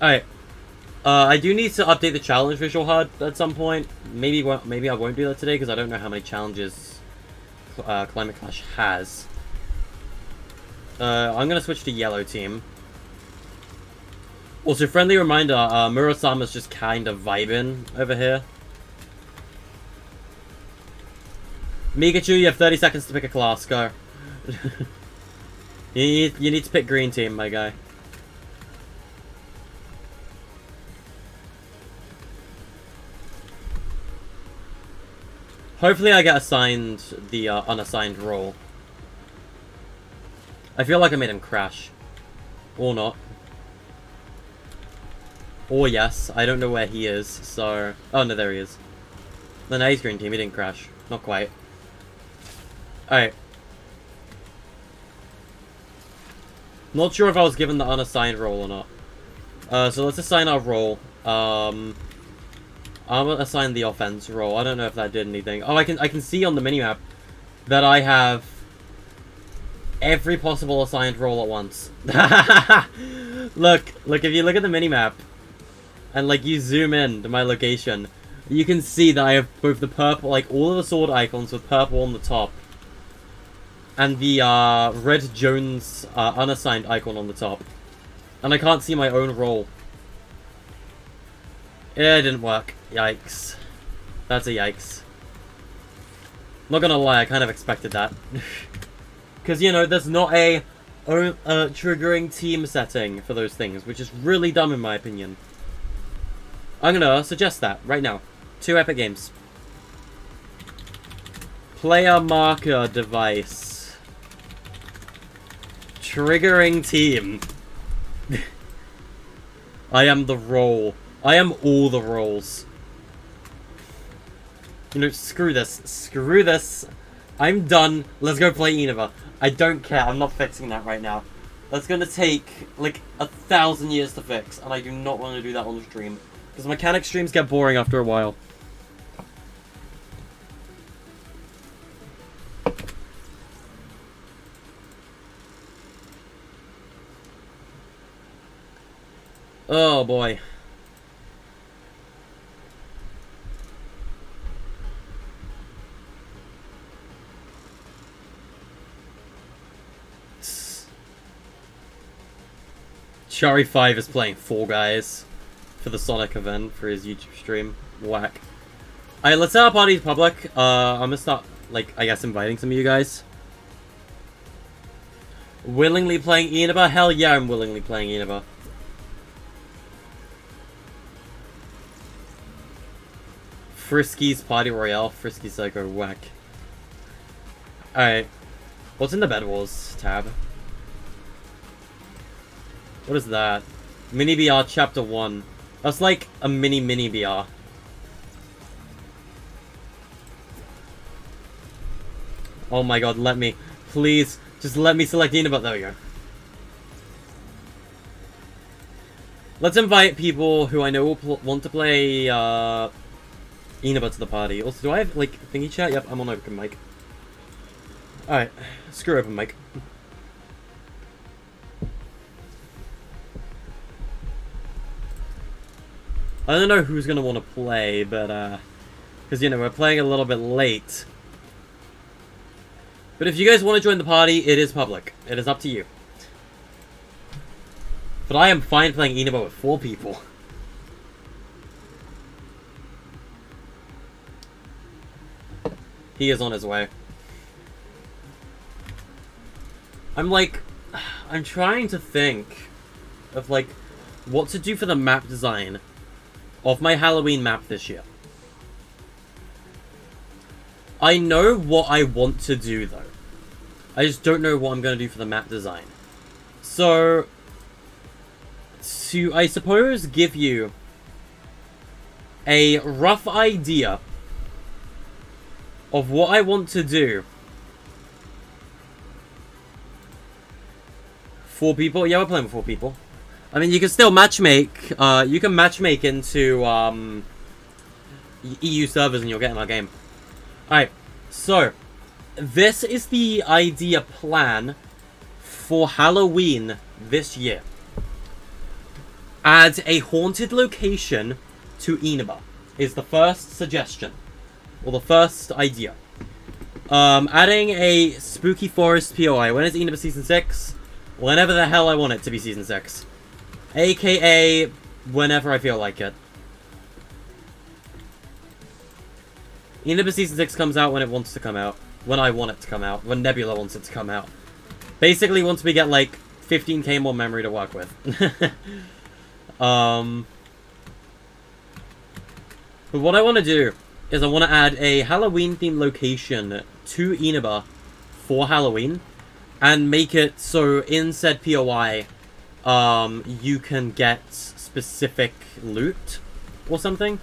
Alright. I do need to update the challenge visual HUD at some point. Maybe I won't do that today because I don't know how many challenges Climate Clash has. I'm gonna switch to yellow team. Also, friendly reminder, Murasama's just kind of vibing over here. Mikachu, you have 30 seconds to pick a class, go. you need to pick green team, my guy. Hopefully I get assigned the unassigned role. I feel like I made him crash. Or not. Or yes, I don't know where he is, so... Oh no, there he is. No, he's green team, he didn't crash. Not quite. Alright. Not sure if I was given the unassigned role or not. So let's assign our role. I'm gonna assign the offense role. I don't know if that did anything. Oh, I can see on the minimap that I have every possible assigned role at once. Look, if you look at the minimap and like you zoom in to my location, You can see that I have both the purple, like all of the sword icons with purple on the top, and the Red Jones unassigned icon on the top. And I can't see my own role. It didn't work. Yikes. That's a yikes. Not gonna lie, I kind of expected that. Because, you know, there's not a triggering team setting for those things, which is really dumb in my opinion. I'm gonna suggest that right now. 2 Epic Games. Player marker device. Triggering team. I am the role. I am all the roles. You know, screw this. Screw this. I'm done. Let's go play Enova. I don't care. I'm not fixing that right now. That's gonna take, like, 1,000 years to fix, and I do not want to do that on the stream. Because mechanic streams get boring after a while. Oh boy. Shari5 is playing Fall Guys for the Sonic event for his YouTube stream. Whack. Alright, let's set our party public. I'm gonna start, like, I guess inviting some of you guys. Willingly playing Eneba? Hell yeah, I'm willingly playing Eneba. Frisky's Party Royale. Frisky Psycho. Whack. Alright. What's in the Bed Wars tab? What is that? Mini BR Chapter 1. That's like a mini BR. Oh my god, let me. Please, just let me select Eneba. There we go. Let's invite people who I know will want to play Eneba to the party. Also, do I have, like, thingy chat? Yep, I'm on open mic. Alright, screw open mic. I don't know who's gonna want to play, but, because, you know, we're playing a little bit late. But if you guys want to join the party, it is public. It is up to you. But I am fine playing Eneba with 4 people. He is on his way. I'm trying to think of, like, what to do for the map design of my Halloween map this year. I know what I want to do, though. I just don't know what I'm going to do for the map design. So, to, I suppose, give you a rough idea of what I want to do. 4 people? Yeah, we're playing with 4 people. I mean, you can still matchmake. You can matchmake into EU servers and you'll get in our game. Alright, so this is the idea plan for Halloween this year. Add a haunted location to Eneba is the first suggestion. Or the first idea. Adding a spooky forest POI. When is Eneba Season 6? Whenever the hell I want it to be Season 6. AKA, whenever I feel like it. Eneba Season 6 comes out when it wants to come out. When I want it to come out. When Nebula wants it to come out. Basically, once we get, like, 15k more memory to work with. But what I want to do is I want to add a Halloween-themed location to Eneba for Halloween. And make it so in said POI, you can get specific loot or something.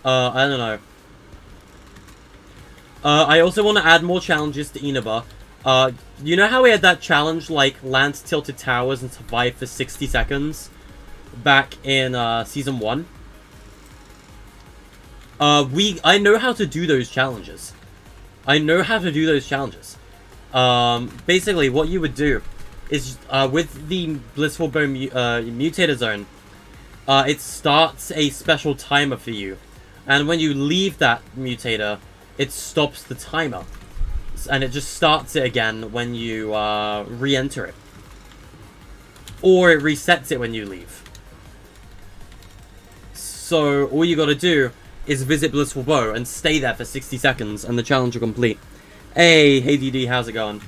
I don't know. I also want to add more challenges to Eneba. You know how we had that challenge, like, land tilted towers and survive for 60 seconds back in Season 1? I know how to do those challenges. Basically, what you would do is, with the Blissful Bone Mutator Zone, it starts a special timer for you, And when you leave that mutator, it stops the timer. And it just starts it again when you re-enter it. Or it resets it when you leave. So all you gotta do is visit Blissful Bow and stay there for 60 seconds and the challenge will complete. Hey DD, how's it going?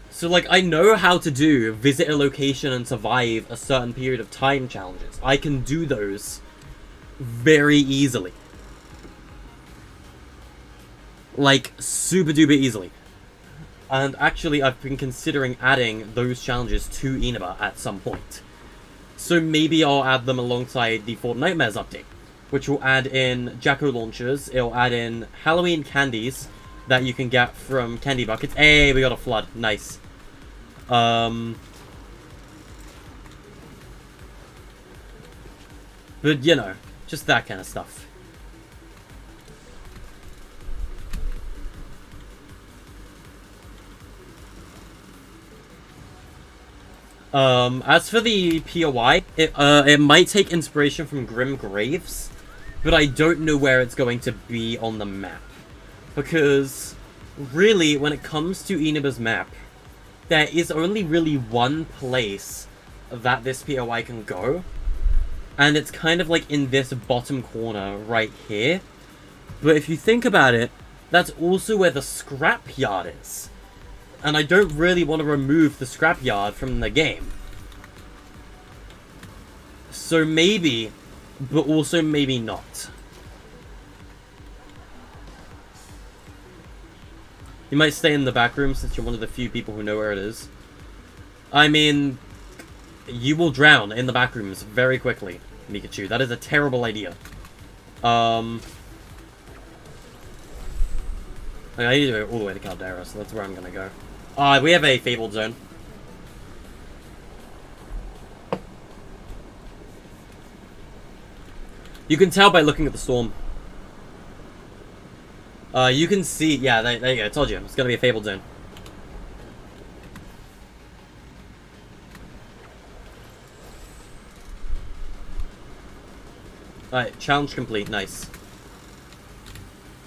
So, like, I know how to do visit a location and survive a certain period of time challenges. I can do those very easily. Like, super duper easily. And actually, I've been considering adding those challenges to Inaba at some point. So maybe I'll add them alongside the Fortnitemares update, which will add in Jacko launchers. It'll add in Halloween candies that you can get from candy buckets. Hey, we got a flood. Nice. But, you know, just that kind of stuff. As for the POI, it might take inspiration from Grim Graves, but I don't know where it's going to be on the map. Because, really, when it comes to Inaba's map, there is only really one place that this POI can go, and it's kind of like in this bottom corner right here. But if you think about it, that's also where the scrapyard is. And I don't really want to remove the scrapyard from the game. So maybe, but also maybe not. You might stay in the back room since you're one of the few people who know where it is. I mean, you will drown in the back rooms very quickly, Mikachu. That is a terrible idea. I need to go all the way to Caldera, so that's where I'm gonna go. We have a Fabled Zone. You can tell by looking at the storm. You can see... Yeah, there you go. I told you. It's gonna be a Fabled Zone. Alright, challenge complete. Nice.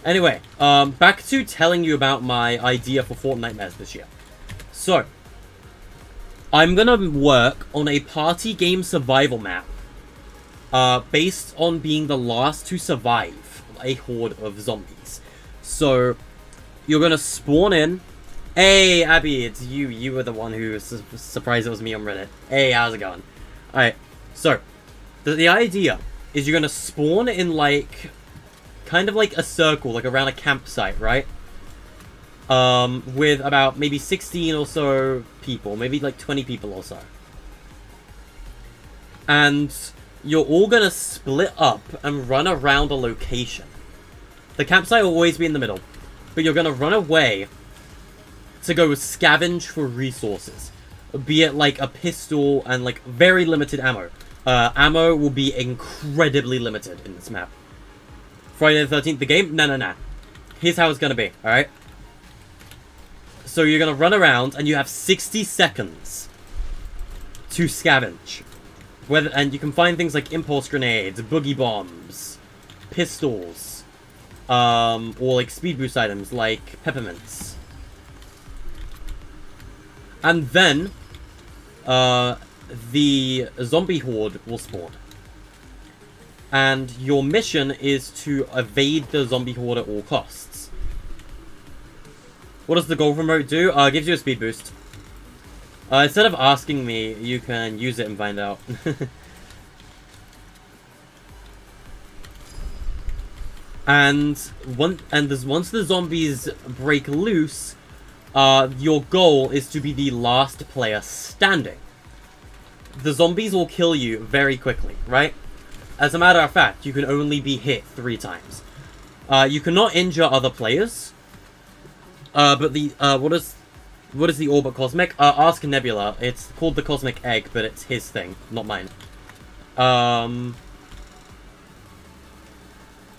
Anyway, back to telling you about my idea for Fortnitemares this year. So, I'm gonna work on a party game survival map, based on being the last to survive a horde of zombies. So, you're gonna spawn in. Hey, Abby, it's you. You were the one who was surprised it was me on Reddit. Hey, how's it going? Alright, so, the idea is you're gonna spawn in, like, kind of like a circle, like around a campsite, right? With about maybe 16 or so people, maybe like 20 people or so. And you're all gonna split up and run around a location. The campsite will always be in the middle, but you're gonna run away to go scavenge for resources. Be it like a pistol and like very limited ammo. Ammo will be incredibly limited in this map. Friday the 13th, the game? Nah. Here's how it's gonna be, alright? So you're gonna run around, and you have 60 seconds to scavenge. And you can find things like impulse grenades, boogie bombs, pistols, or like speed boost items like peppermints. And then, the zombie horde will spawn. And your mission is to evade the zombie horde at all costs. What does the golf remote do? It gives you a speed boost. Instead of asking me, you can use it and find out. once the zombies break loose, your goal is to be the last player standing. The zombies will kill you very quickly, right? As a matter of fact, you can only be hit 3 times. You cannot injure other players. But the, what is the Orbit Cosmic? Ask Nebula. It's called the Cosmic Egg, but it's his thing, not mine.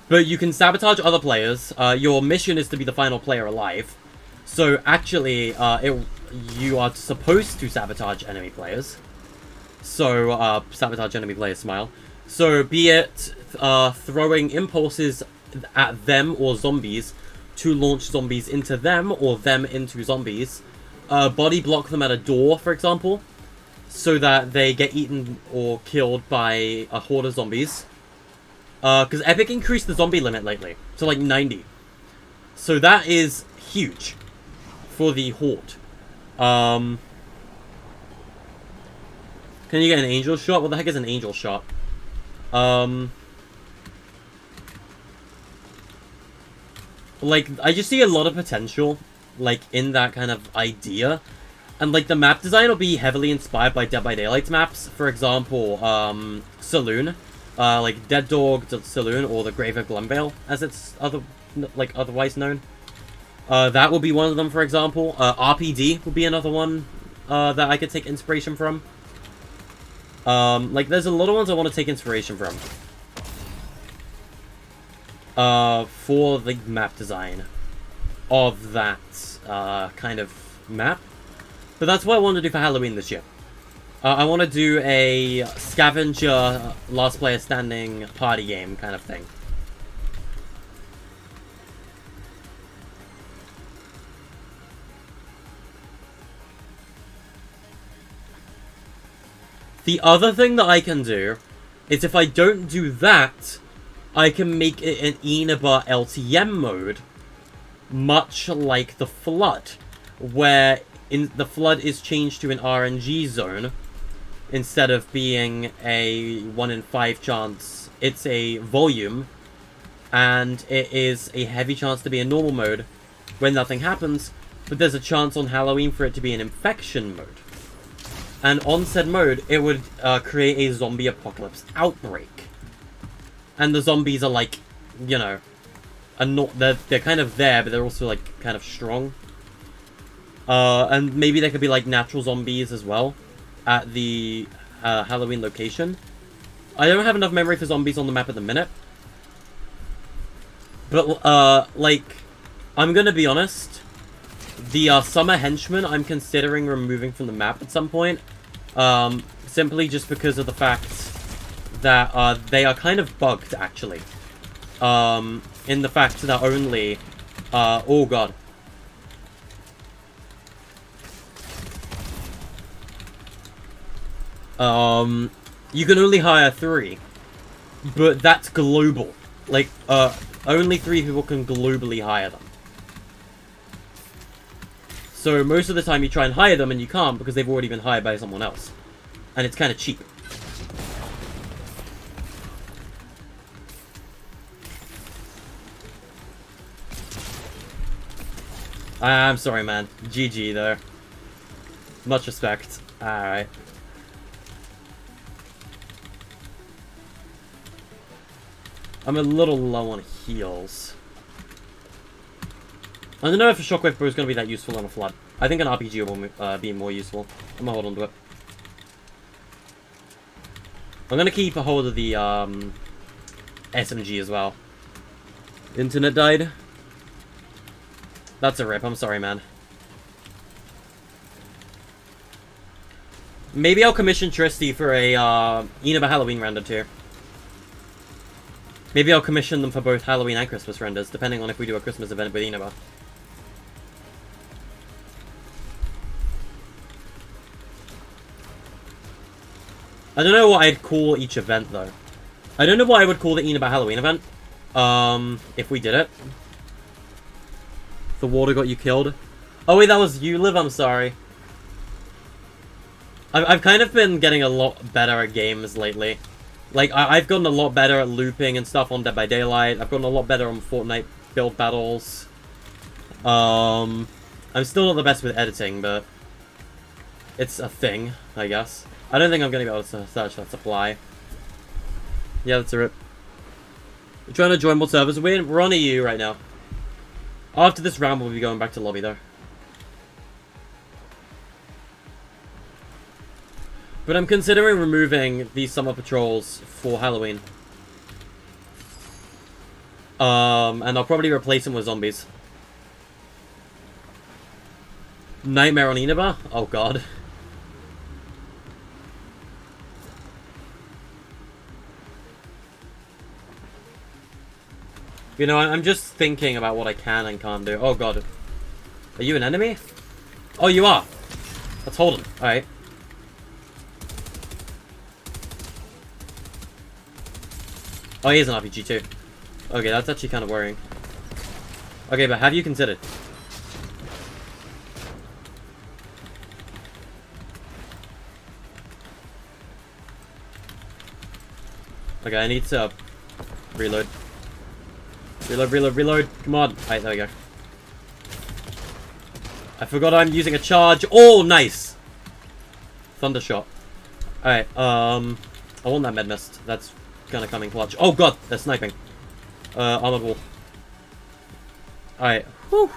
But you can sabotage other players. Your mission is to be the final player alive. So, actually, you are supposed to sabotage enemy players. So, sabotage enemy players, smile. So be it throwing impulses at them or zombies to launch zombies into them or them into zombies. Body block them at a door, for example, so that they get eaten or killed by a horde of zombies. Because Epic increased the zombie limit lately to like 90. So that is huge for the horde. Can you get an angel shot? What the heck is an angel shot? Like, I just see a lot of potential, like, in that kind of idea. And, like, the map design will be heavily inspired by Dead by Daylight's maps. For example, Saloon. Like, Dead Dog Saloon, or the Grave of Glumvale, as it's otherwise known. That will be one of them, for example. RPD will be another one that I could take inspiration from. Like, there's a lot of ones I want to take inspiration from. For the map design of that kind of map. But that's what I want to do for Halloween this year. I want to do a scavenger, last player standing party game kind of thing. The other thing that I can do is if I don't do that, I can make it an Inaba LTM mode, much like the Flood, where the Flood is changed to an RNG zone instead of being a 1 in 5 chance. It's a volume, and it is a heavy chance to be a normal mode when nothing happens, but there's a chance on Halloween for it to be an infection mode. And on said mode, it would create a zombie apocalypse outbreak. And the zombies are like, you know, they're kind of there, but they're also like kind of strong. And maybe there could be like natural zombies as well at the Halloween location. I don't have enough memory for zombies on the map at the minute. But like, I'm gonna be honest. The Summer Henchmen I'm considering removing from the map at some point. Simply just because of the fact that they are kind of bugged, actually. In the fact that only... oh god. You can only hire 3. But that's global. Like, only 3 people can globally hire them. So most of the time you try and hire them and you can't because they've already been hired by someone else. And it's kind of cheap. I'm sorry, man. GG, though. Much respect. Alright. I'm a little low on heals. I don't know if a Shockwave Bow is going to be that useful on a Flood. I think an RPG will be more useful. I'm going to hold on to it. I'm going to keep a hold of the SMG as well. Internet died. That's a rip. I'm sorry, man. Maybe I'll commission Tristy for a Inaba Halloween render too. Maybe I'll commission them for both Halloween and Christmas renders, depending on if we do a Christmas event with Inaba. I don't know what I'd call each event, though. I don't know what I would call the Inaba Halloween event. If we did it. The water got you killed. Oh wait, that was you, Liv, I'm sorry. I've kind of been getting a lot better at games lately. Like, I've gotten a lot better at looping and stuff on Dead by Daylight. I've gotten a lot better on Fortnite build battles. I'm still not the best with editing, but it's a thing, I guess. I don't think I'm going to be able to search that supply. Yeah, that's a rip. We're trying to join what servers we're on EU right now. After this round, we'll be going back to lobby, though. But I'm considering removing these summer patrols for Halloween. And I'll probably replace them with zombies. Nightmare on Inaba? Oh god. You know, I'm just thinking about what I can and can't do. Oh god. Are you an enemy? Oh, you are. Let's hold him. Alright. Oh, he is an RPG too. Okay, that's actually kind of worrying. Okay, but have you considered? Okay, I need to reload. Reload. Come on. Alright, there we go. I forgot I'm using a charge. Oh, nice! Thundershot. Alright, I want that med mist. That's gonna come in clutch. Oh god, they're sniping. Armored wall. Alright. Whew.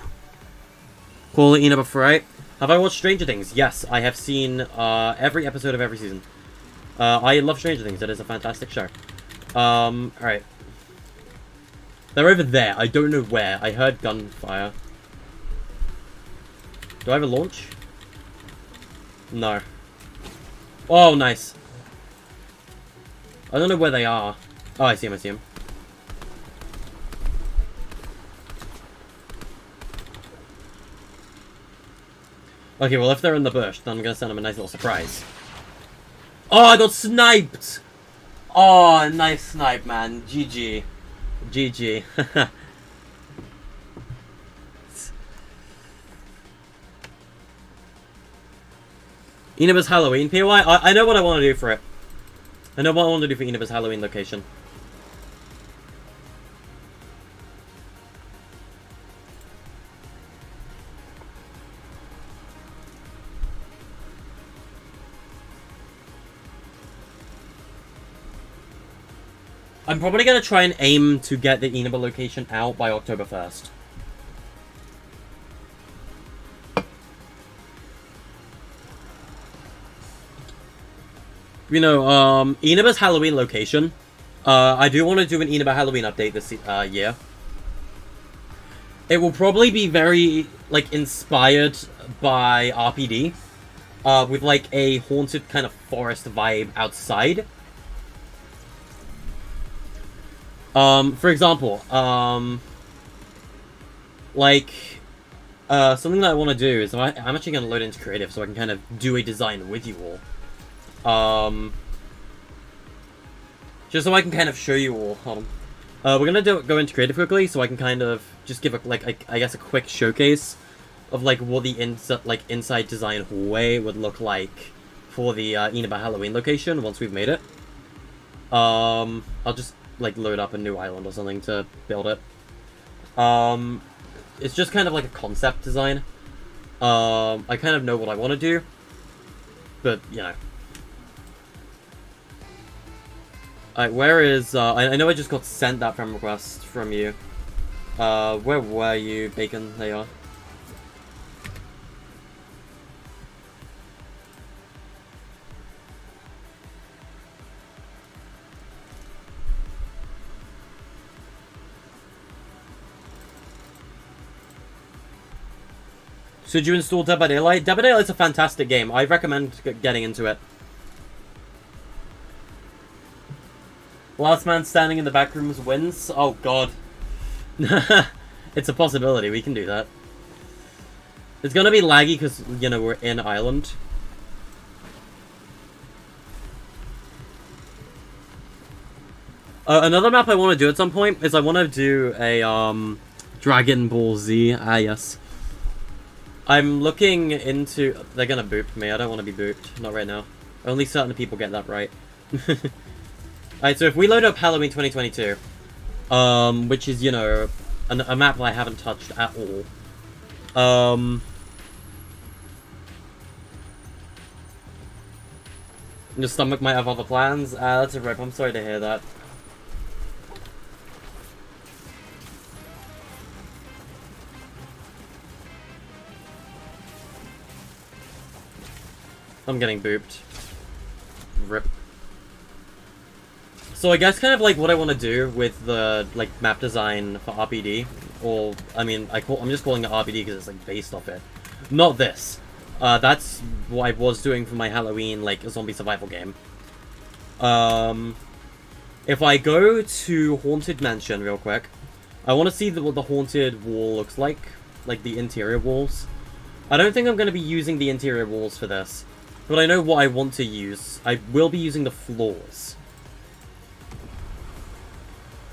Call it Ina right? Have I watched Stranger Things? Yes, I have seen every episode of every season. I love Stranger Things. It is a fantastic show. Alright. They're over there. I don't know where. I heard gunfire. Do I have a launch? No. Oh, nice. I don't know where they are. Oh, I see him. Okay, well, if they're in the bush, then I'm gonna send them a nice little surprise. Oh, I got sniped! Oh, nice snipe, man. GG. GG. Inaba's Halloween POI? I know what I want to do for it. I know what I want to do for Inaba's Halloween location. I'm probably going to try and aim to get the Inaba location out by October 1st. You know, Inaba's Halloween location. I do want to do an Inaba Halloween update this year. It will probably be very, like, inspired by RPD. With, like, a haunted kind of forest vibe outside. For example, something that I want to do is I'm actually going to load into creative so I can kind of do a design with you all. Just so I can kind of show you all. Hold on. We're going to go into creative quickly so I can kind of just give I guess a quick showcase of like what the inside design hallway would look like for the Inaba Halloween location once we've made it. I'll just like load up a new island or something to build it. It's just kind of like a concept design. I kind of know what I want to do, but you know. Alright, where is I know I just got sent that friend request from you. Where were you, Bacon? There you are. Should you install Dead by Daylight? Dead by Daylight's a fantastic game. I recommend getting into it. Last man standing in the back rooms wins? Oh god. It's a possibility, we can do that. It's gonna be laggy because, you know, we're in Ireland. Another map I want to do at some point is I want to do a, Dragon Ball Z. Ah, yes. I'm looking into... They're gonna boop me. I don't want to be booped. Not right now. Only certain people get that right. Alright, so if we load up Halloween 2022, which is, you know, a map that I haven't touched at all. Your stomach might have other plans. That's a rip. I'm sorry to hear that. I'm getting booped. Rip. So I guess kind of like what I want to do with the like map design for RPD, or I mean I'm just calling it RPD because it's like based off it. Not this. That's what I was doing for my Halloween like zombie survival game. If I go to Haunted Mansion real quick, I want to see what the haunted wall looks like the interior walls. I don't think I'm going to be using the interior walls for this, but I know what I want to use. I will be using the floors.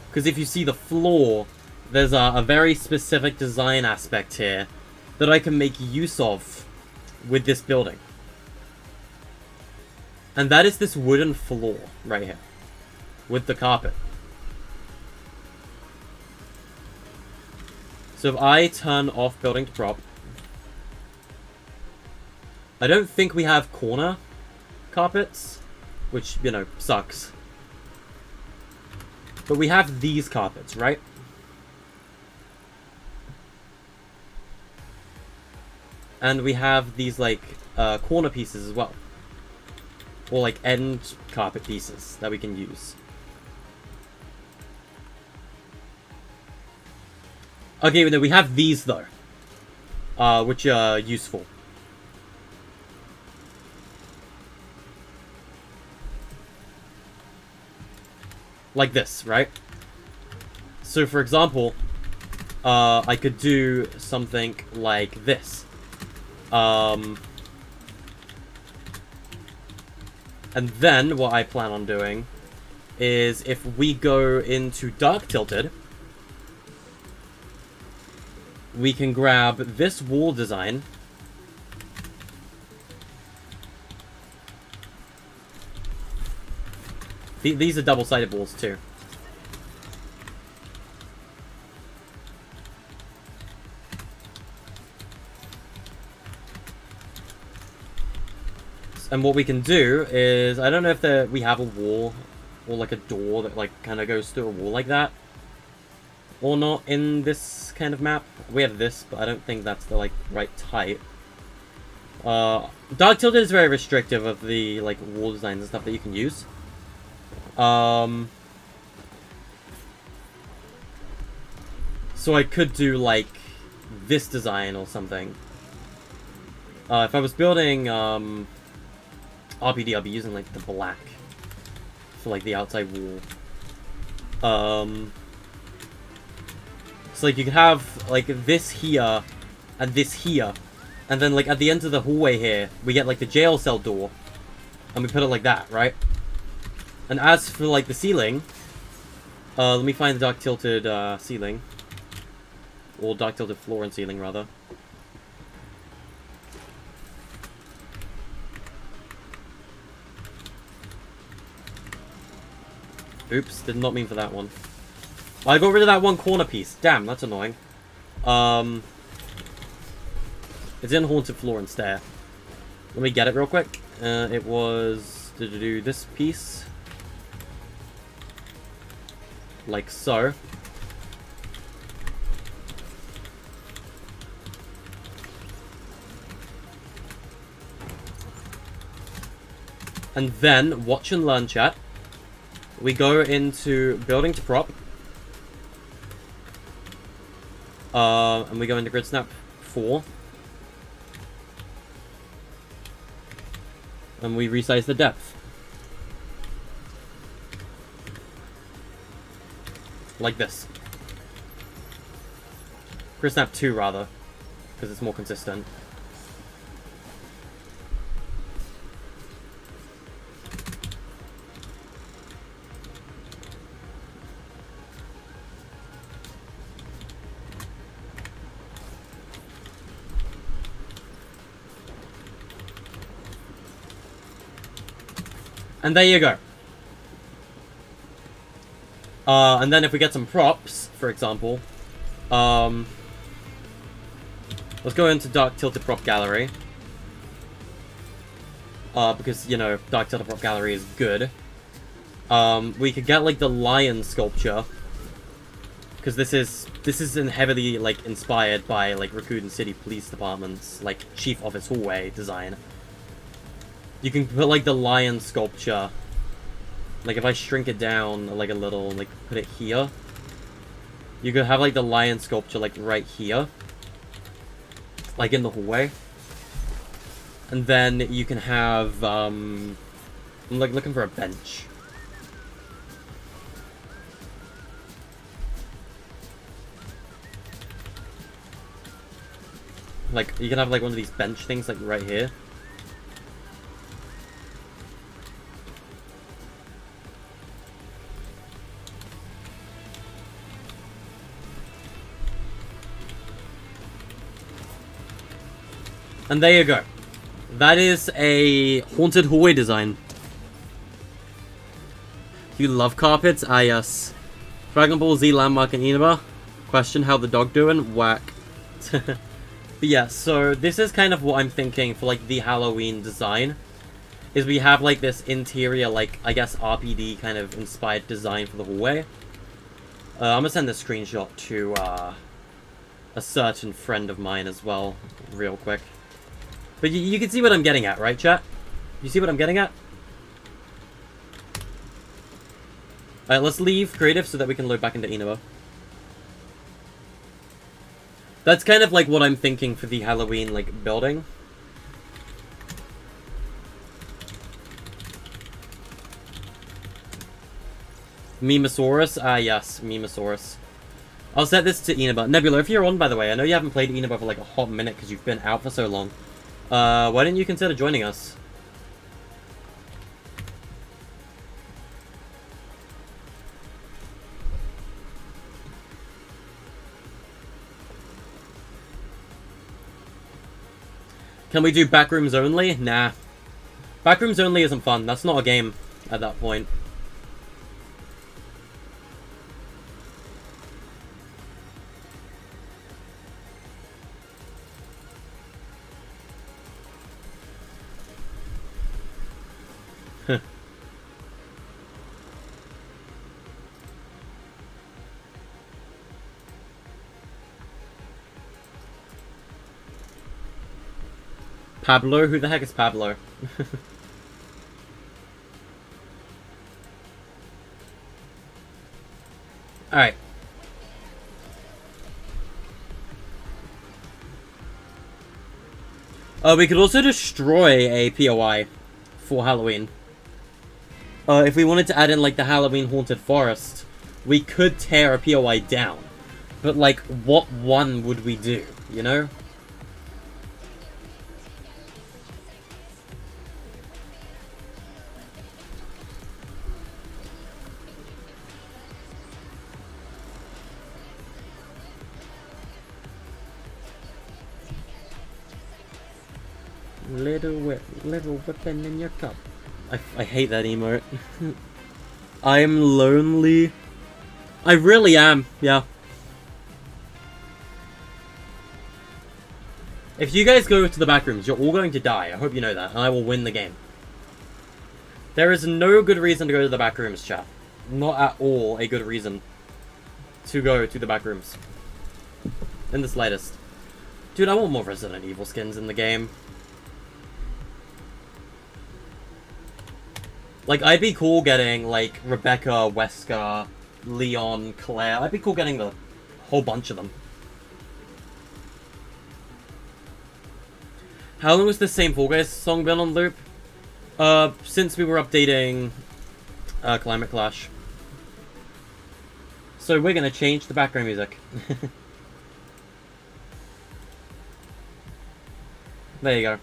Because if you see the floor, there's a very specific design aspect here that I can make use of with this building. And that is this wooden floor right here with the carpet. So if I turn off building to prop, I don't think we have corner carpets, which, you know, sucks. But we have these carpets, right? And we have these, like, corner pieces as well. Or, like, end carpet pieces that we can use. Okay, no, we have these, though. Which are useful. Like this, right? So, for example, I could do something like this. And then, what I plan on doing is if we go into Dark Tilted, we can grab this wall design. These are double-sided walls, too. And what we can do is, I don't know if we have a wall or like a door that like kind of goes through a wall like that or not in this kind of map. We have this, but I don't think that's the like right type. Dark Tilted is very restrictive of the like wall designs and stuff that you can use. So I could do like this design or something. If I was building RPD, I'll be using like the black for like the outside wall. So like you could have like this here and this here, and then like at the end of the hallway here we get like the jail cell door, and we put it like that, right? And as for like the ceiling, let me find the Dark Tilted ceiling, or Dark Tilted floor and ceiling rather. Oops, did not mean for that one. I got rid of that one corner piece. Damn, that's annoying. It's in haunted floor and stair. Let me get it real quick. It was to do this piece. Like so. And then, watch and learn, chat. We go into building to prop. And we go into grid snap 4. And we resize the depth. Like this. Grid snap 2 rather, because it's more consistent. And there you go. And then if we get some props, for example, let's go into Dark Tilted Prop Gallery. Because, you know, Dark Tilted Prop Gallery is good. We could get, like, the lion sculpture. Because this is heavily, like, inspired by, like, Raccoon City Police Department's, like, Chief Office Hallway design. You can put, like, the lion sculpture, like, if I shrink it down, like, a little, like, put it here, you could have, like, the lion sculpture, like, right here, like, in the hallway, and then you can have, I'm, like, looking for a bench. Like, you can have, like, one of these bench things, like, right here. And there you go. That is a haunted hallway design. You love carpets? Ah, yes. Dragon Ball Z Landmark and Inaba. Question, how the dog doing? Whack. But yeah, so this is kind of what I'm thinking for, like, the Halloween design. Is we have, like, this interior, like, I guess RPD kind of inspired design for the hallway. I'm gonna send this screenshot to, a certain friend of mine as well, real quick. But you can see what I'm getting at, right, chat? You see what I'm getting at? Alright, let's leave creative so that we can load back into Inaba. That's kind of like what I'm thinking for the Halloween, like, building. Memosaurus? Ah, yes, Memosaurus. I'll set this to Inaba. Nebula, if you're on, by the way, I know you haven't played Inaba for, like, a hot minute because you've been out for so long. Why didn't you consider joining us? Can we do backrooms only? Nah. Backrooms only isn't fun. That's not a game at that point. Pablo? Who the heck is Pablo? Alright. We could also destroy a POI for Halloween. If we wanted to add in, like, the Halloween Haunted Forest, we could tear a POI down. But, like, what one would we do, you know? Little weapon in your cup. I hate that emote. I'm lonely. I really am, yeah. If you guys go to the back rooms, you're all going to die. I hope you know that, and I will win the game. There is no good reason to go to the back rooms, chat. Not at all a good reason to go to the back rooms. In the slightest. Dude, I want more Resident Evil skins in the game. Like, I'd be cool getting, like, Rebecca, Wesker, Leon, Claire. I'd be cool getting the whole bunch of them. How long has this same Fall Guys song been on loop? Since we were updating Climate Clash. So we're gonna change the background music. There you go.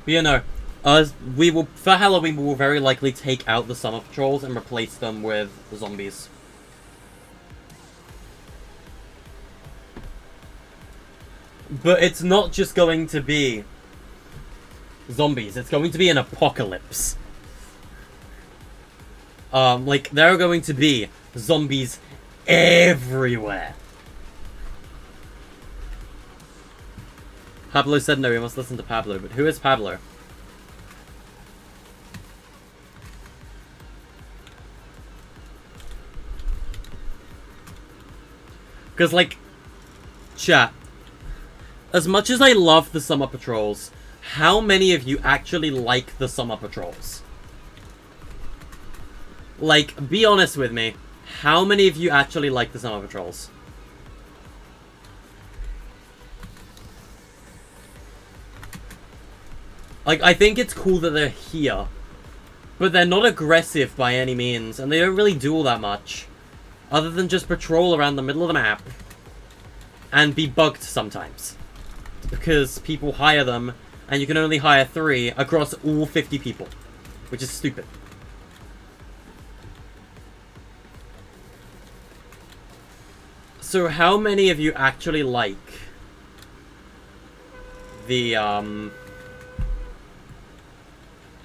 But you know, we will, for Halloween, we will very likely take out the summer patrols and replace them with zombies. But it's not just going to be zombies, it's going to be an apocalypse. Like, there are going to be zombies everywhere. Pablo said no, we must listen to Pablo, but who is Pablo? Because, like, chat, as much as I love the summer patrols, how many of you actually like the summer patrols? Like, be honest with me, how many of you actually like the summer patrols? Like, I think it's cool that they're here. But they're not aggressive by any means, and they don't really do all that much. Other than just patrol around the middle of the map. And be bugged sometimes. Because people hire them, and you can only hire 3 across all 50 people. Which is stupid. So how many of you actually like the, how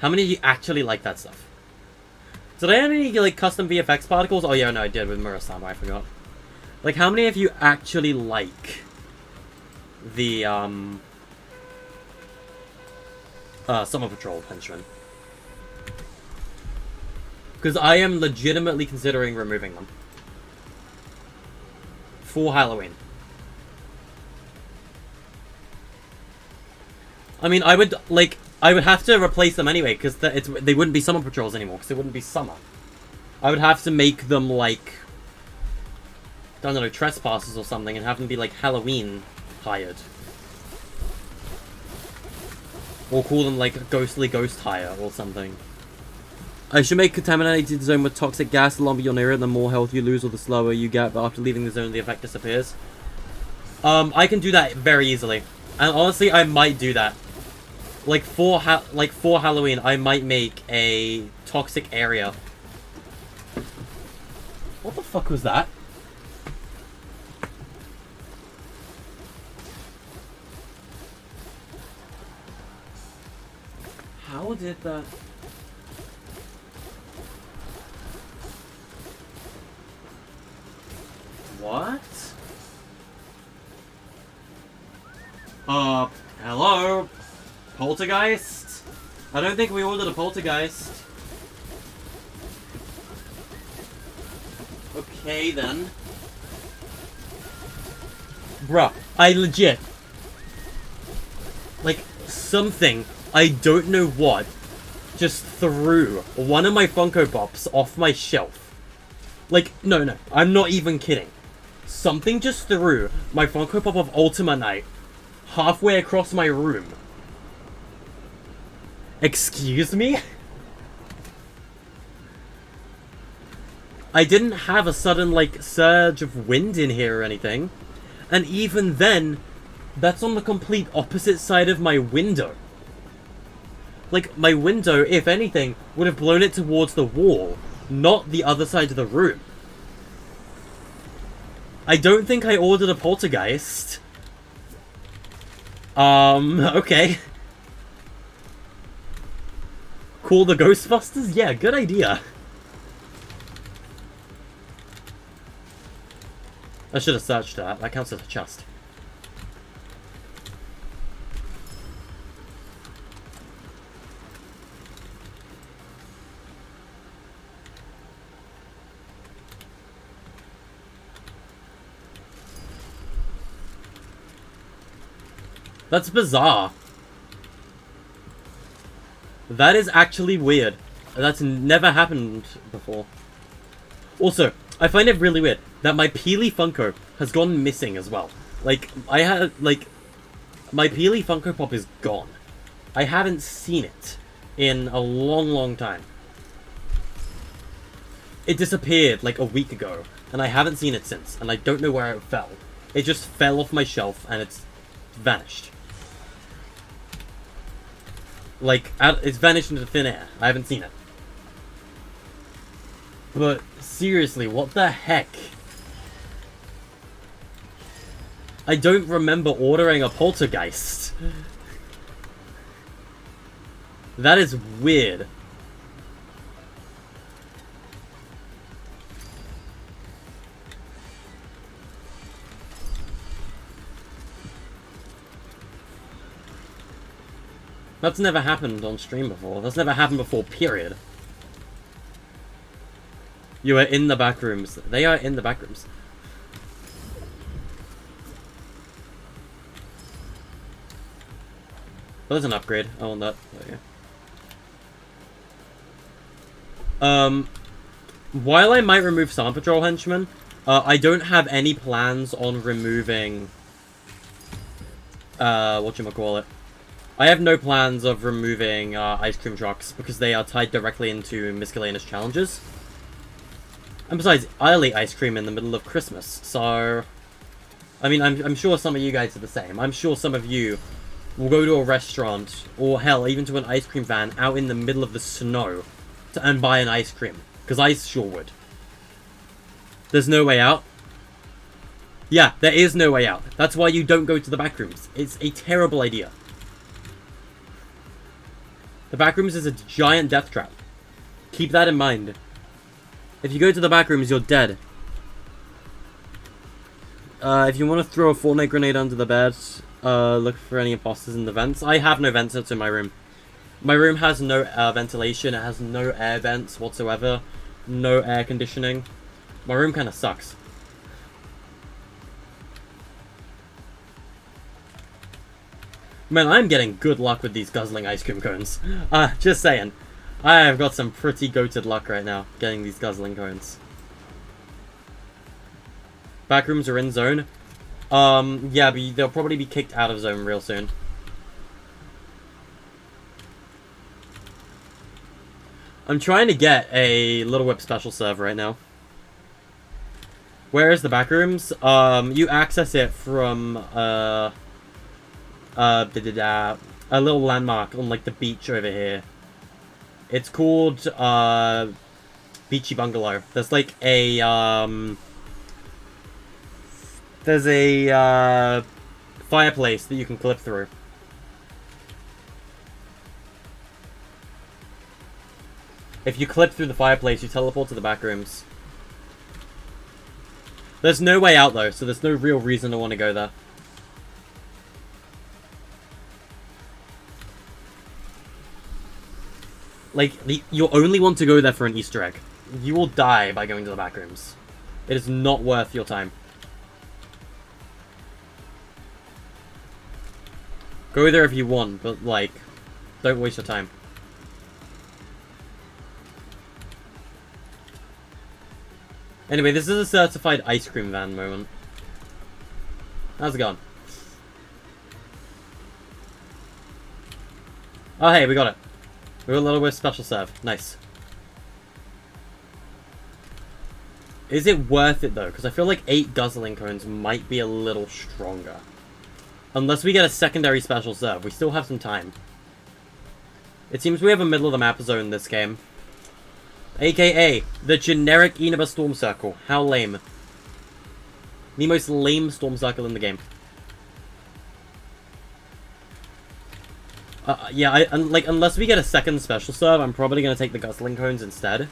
many of you actually like that stuff? Did I have any, like, custom VFX particles? Oh yeah, no, I did with Murasama, I forgot. Like, how many of you actually like the, Summer Patrol henchmen? Because I am legitimately considering removing them. For Halloween. I mean, I would have to replace them anyway, because they wouldn't be summer patrols anymore, because it wouldn't be summer. I would have to make them, like, I don't know, trespassers or something, and have them be, like, Halloween hired. Or call them, like, ghostly ghost hire or something. I should make contaminated zone with toxic gas. The longer you're near it, the more health you lose or the slower you get, but after leaving the zone, the effect disappears. I can do that very easily. And honestly, I might do that. Like, for Halloween, I might make a toxic area. What the fuck was that? How did that... What? Hello? Poltergeist? I don't think we ordered a poltergeist. Okay, then. Bruh, I legit... Like, something, I don't know what, just threw one of my Funko Pops off my shelf. Like, no, I'm not even kidding. Something just threw my Funko Pop of Ultima Knight halfway across my room. Excuse me? I didn't have a sudden, like, surge of wind in here or anything. And even then, that's on the complete opposite side of my window. Like, my window, if anything, would have blown it towards the wall, not the other side of the room. I don't think I ordered a poltergeist. Okay. Call the Ghostbusters? Yeah, good idea. I should have searched that. That counts as a chest. That's bizarre. That is actually weird. That's never happened before. Also, I find it really weird that my Peely Funko has gone missing as well. Like, I had, like, my Peely Funko Pop is gone. I haven't seen it in a long time. It disappeared, like, a week ago, and I haven't seen it since, and I don't know where it fell. It just fell off my shelf, and it's vanished. Like, it's vanished into thin air. I haven't seen it. But, seriously, what the heck? I don't remember ordering a poltergeist. That is weird. That's never happened on stream before. That's never happened before, period. You are in the back rooms. They are in the back rooms. Oh, there's an upgrade. I want that. There you go. While I might remove Summer Patrol henchmen, I don't have any plans on removing, whatchamacallit, I have no plans of removing ice cream trucks because they are tied directly into miscellaneous challenges. And besides, I'll eat ice cream in the middle of Christmas, so... I mean, I'm sure some of you guys are the same. I'm sure some of you will go to a restaurant, or hell, even to an ice cream van out in the middle of the snow and buy an ice cream. Because I sure would. There's no way out. Yeah, there is no way out. That's why you don't go to the back rooms. It's a terrible idea. The back rooms is a giant death trap. Keep that in mind. If you go to the back rooms, you're dead. If you want to throw a Fortnite grenade under the bed, look for any imposters in the vents. I have no vents in my room. My room has no ventilation. It has no air vents whatsoever. No air conditioning. My room kind of sucks. Man, I'm getting good luck with these guzzling ice cream cones. Just saying. I have got some pretty goated luck right now, getting these guzzling cones. Backrooms are in zone. Yeah, but they'll probably be kicked out of zone real soon. I'm trying to get a Little Whip special serve right now. Where is the backrooms? You access it from, a little landmark on, like, the beach over here. It's called, Beachy Bungalow. There's, like, a, there's a, fireplace that you can clip through. If you clip through the fireplace, you teleport to the back rooms. There's no way out, though, so there's no real reason to want to go there. Like, you'll only want to go there for an Easter egg. You will die by going to the back rooms. It is not worth your time. Go there if you want, but, like, don't waste your time. Anyway, this is a certified ice cream van moment. How's it going? Oh, hey, we got it. We got a Little Whip special serve. Nice. Is it worth it, though? Because I feel like 8 guzzling cones might be a little stronger. Unless we get a secondary special serve. We still have some time. It seems we have a middle-of-the-map zone in this game. AKA, the generic Inaba Storm Circle. How lame. The most lame Storm Circle in the game. Yeah, like, unless we get a second special serve, I'm probably going to take the guzzling cones instead.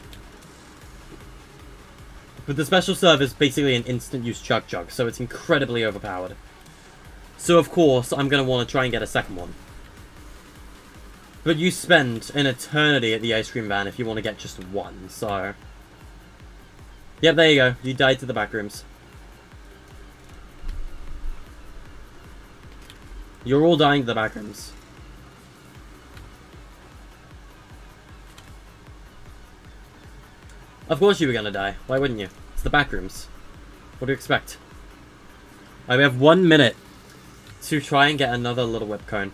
But the special serve is basically an instant-use Chug Chug, so it's incredibly overpowered. So, of course, I'm going to want to try and get a second one. But you spend an eternity at the ice cream van if you want to get just one, so... Yep, there you go. You died to the back rooms. You're all dying to the back rooms. Of course you were gonna die. Why wouldn't you? It's the back rooms. What do you expect? Alright, we have 1 minute to try and get another Little Whip cone.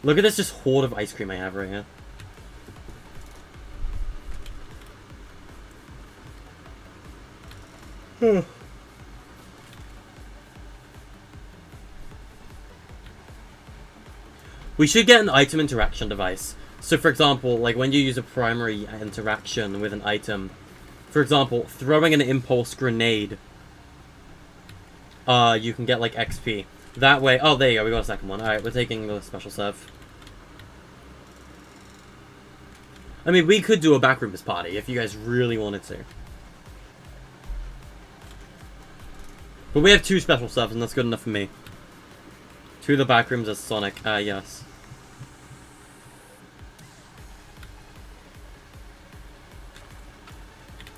Look at this just horde of ice cream I have right here. We should get an item interaction device. So, for example, like when you use a primary interaction with an item, for example, throwing an impulse grenade, you can get, like, XP. That way... Oh, there you go, we got a second one. Alright, we're taking the special serve. I mean, we could do a backrooms party if you guys really wanted to. But we have 2 special serves, and that's good enough for me. 2 of the backrooms as Sonic. Yes.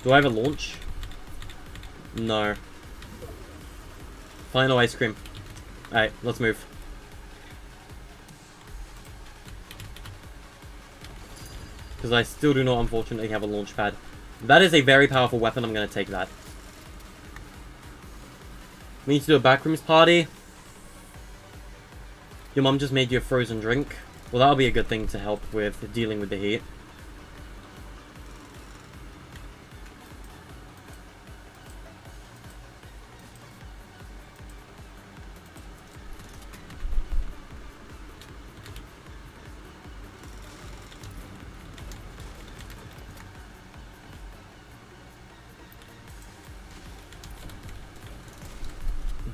Do I have a launch? No. Final ice cream. Alright, let's move. Because I still do not, unfortunately, have a launch pad. That is a very powerful weapon. I'm going to take that. We need to do a backrooms party. Your mom just made you a frozen drink. Well, that'll be a good thing to help with dealing with the heat.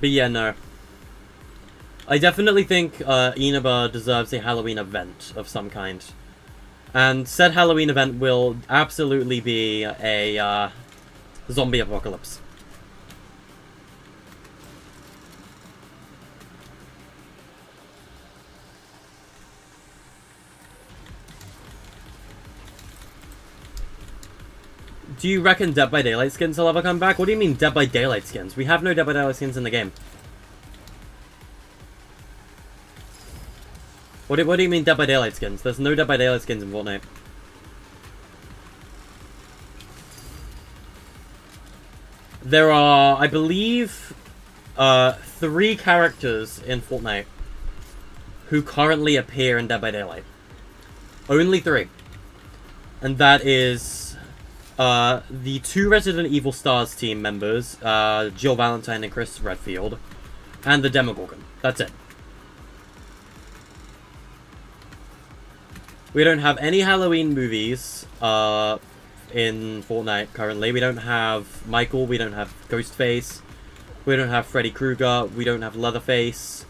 But yeah, no. I definitely think Inaba deserves a Halloween event of some kind. And said Halloween event will absolutely be a zombie apocalypse. Do you reckon Dead by Daylight skins will ever come back? What do you mean Dead by Daylight skins? We have no Dead by Daylight skins in the game. What do you mean Dead by Daylight skins? There's no Dead by Daylight skins in Fortnite. There are, I believe, 3 characters in Fortnite who currently appear in Dead by Daylight. Only 3. And that is the 2 Resident Evil Stars team members, Jill Valentine and Chris Redfield, and the Demogorgon. That's it. We don't have any Halloween movies in Fortnite currently. We don't have Michael, we don't have Ghostface, we don't have Freddy Krueger, we don't have Leatherface,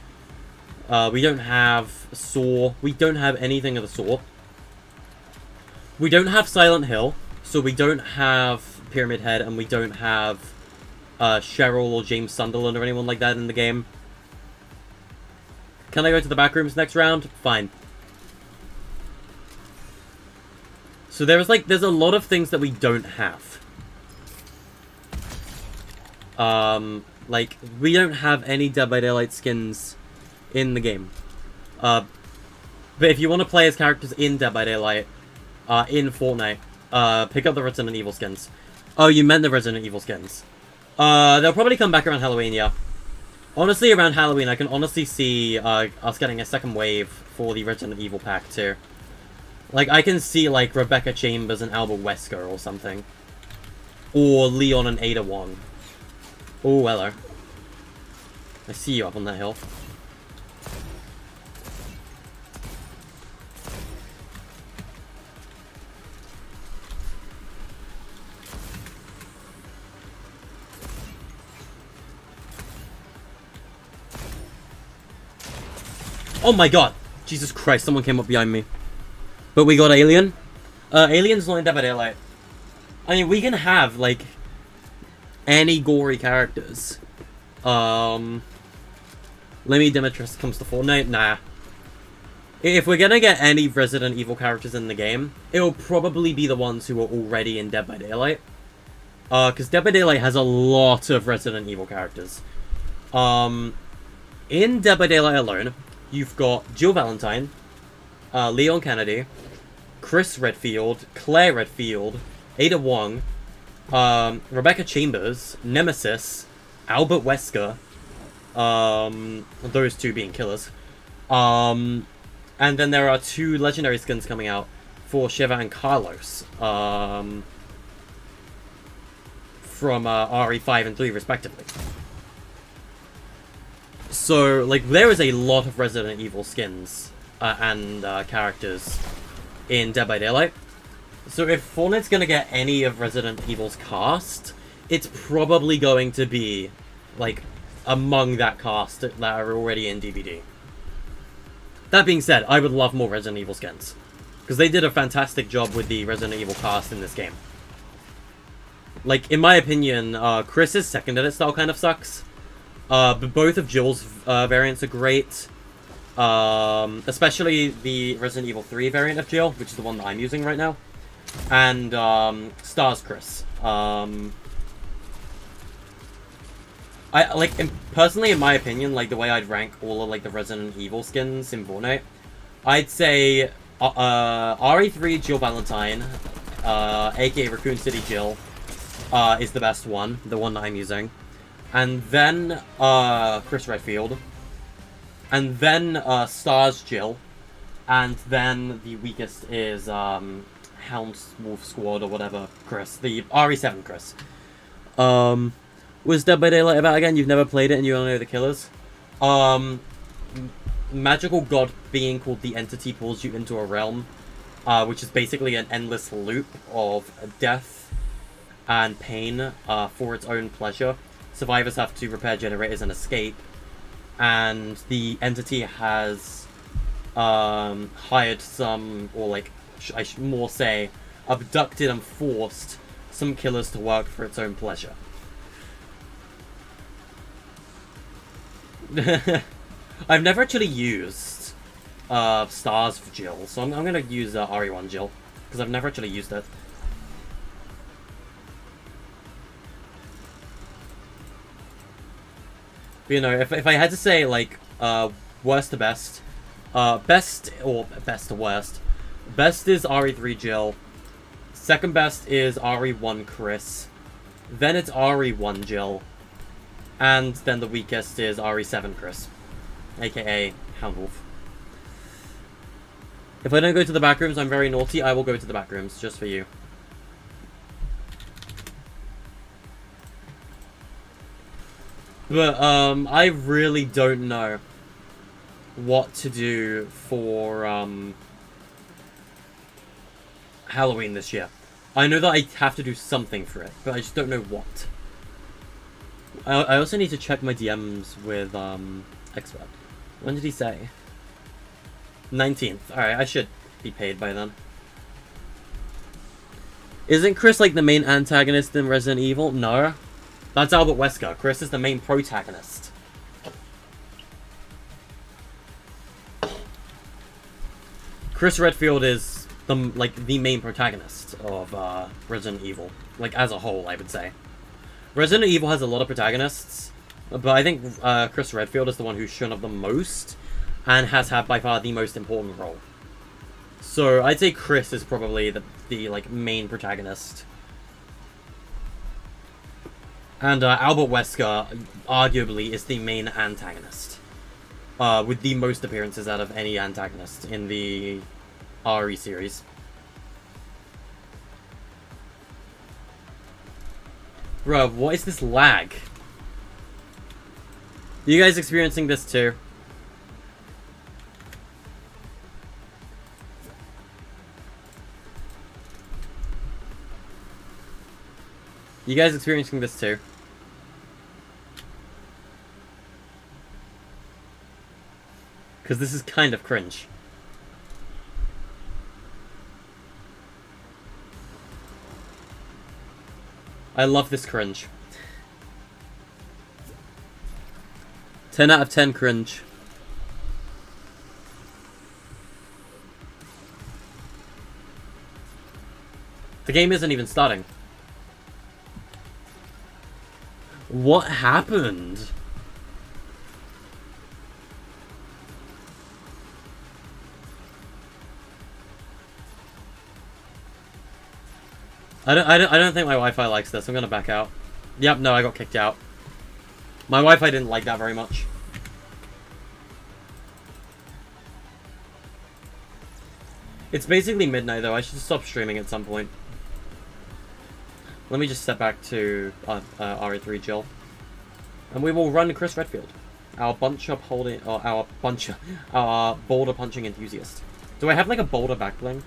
we don't have Saw, we don't have anything of the sort. We don't have Silent Hill, so we don't have Pyramid Head, and we don't have Cheryl or James Sunderland or anyone like that in the game. Can I go to the back rooms next round? Fine. So there's a lot of things that we don't have. Like, we don't have any Dead by Daylight skins in the game. But if you want to play as characters in Dead by Daylight, in Fortnite, pick up the Resident Evil skins. Oh, you meant the Resident Evil skins. They'll probably come back around Halloween, yeah. Honestly, around Halloween, I can honestly see us getting a second wave for the Resident Evil pack, too. Like, I can see, like, Rebecca Chambers and Albert Wesker or something. Or Leon and Ada Wong. Oh, hello. I see you up on that hill. Oh my god! Jesus Christ, someone came up behind me. But we got Alien. Alien's not in Dead by Daylight. I mean, we can have, like, any gory characters. Lemmy Dimitris comes to Fortnite? Nah. If we're gonna get any Resident Evil characters in the game, it'll probably be the ones who are already in Dead by Daylight. Because Dead by Daylight has a lot of Resident Evil characters. In Dead by Daylight alone, you've got Jill Valentine, Leon Kennedy, Chris Redfield, Claire Redfield, Ada Wong, Rebecca Chambers, Nemesis, Albert Wesker, those 2 being killers. And then there are 2 legendary skins coming out for Shiva and Carlos, from RE5 and 3 respectively. So, like, there is a lot of Resident Evil skins and characters in Dead by Daylight. So if Fortnite's gonna get any of Resident Evil's cast, it's probably going to be, like, among that cast that are already in DBD. That being said, I would love more Resident Evil skins, because they did a fantastic job with the Resident Evil cast in this game. Like, in my opinion, Chris's second edit style kind of sucks. But both of Jill's variants are great. Especially the Resident Evil 3 variant of Jill, which is the one that I'm using right now. And, Stars Chris. Personally, in my opinion, like, the way I'd rank all of, like, the Resident Evil skins in Fortnite, I'd say, RE3 Jill Valentine, aka Raccoon City Jill, is the best one, the one that I'm using. And then, Chris Redfield. and then Stars Jill, and then the weakest is Hound Wolf Squad or whatever Chris, the RE7 Chris. Was Dead by Daylight about again? You've never played it and you only know the killers? Magical god being called the Entity pulls you into a realm, which is basically an endless loop of death and pain for its own pleasure. Survivors have to repair generators and escape, and the Entity has hired some, or like, I should more say, abducted and forced some killers to work for its own pleasure. I've never actually used Stars for Jill, so I'm gonna use RE1 Jill, because I've never actually used it. But, you know, if I had to say, like, worst to best, best to worst, best is RE3 Jill, second best is RE1 Chris, then it's RE1 Jill, and then the weakest is RE7 Chris, aka Hound Wolf. If I don't go to the back rooms, I'm very naughty. I will go to the back rooms just for you. But I really don't know what to do for Halloween this year. I know that I have to do something for it, but I just don't know what. I also need to check my DMs with Expert. When did he say? 19th. Alright, I should be paid by then. Isn't Chris like the main antagonist in Resident Evil? No. That's Albert Wesker. Chris is the main protagonist. Chris Redfield is the main protagonist of Resident Evil. Like, as a whole, I would say. Resident Evil has a lot of protagonists, but I think Chris Redfield is the one who's shown up the most, and has had by far the most important role. So I'd say Chris is probably the like main protagonist. And Albert Wesker, arguably, is the main antagonist. With the most appearances out of any antagonist in the RE series. Bro, what is this lag? Are you guys experiencing this too? You guys experiencing this too? Because this is kind of cringe. I love this cringe. 10 out of 10 cringe. The game isn't even starting. What happened? I don't think my Wi-Fi likes this. I'm gonna back out. Yep, no, I got kicked out. My Wi-Fi didn't like that very much. It's basically midnight though. I should stop streaming at some point. Let me just step back to RE3 Jill, and we will run Chris Redfield, our our boulder punching enthusiast. Do I have like a boulder back bling?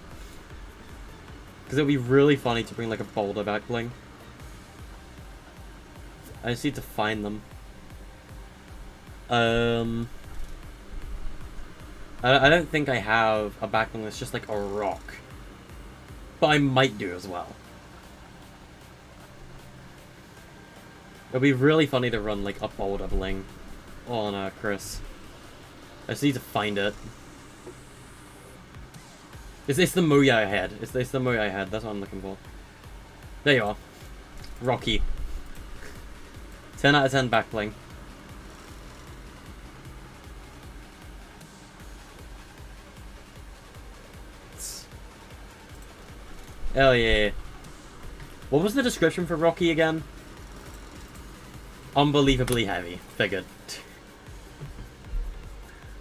Because it would be really funny to bring like a boulder back bling. I just need to find them. I don't think I have a back bling that's just like a rock, but I might do as well. It'd be really funny to run like a boulder bling on Chris. I just need to find it. It's the Moyai head. It's the Moyai head. That's what I'm looking for. There you are. Rocky. 10 out of 10 back bling. Hell yeah. What was the description for Rocky again? Unbelievably heavy. Figured.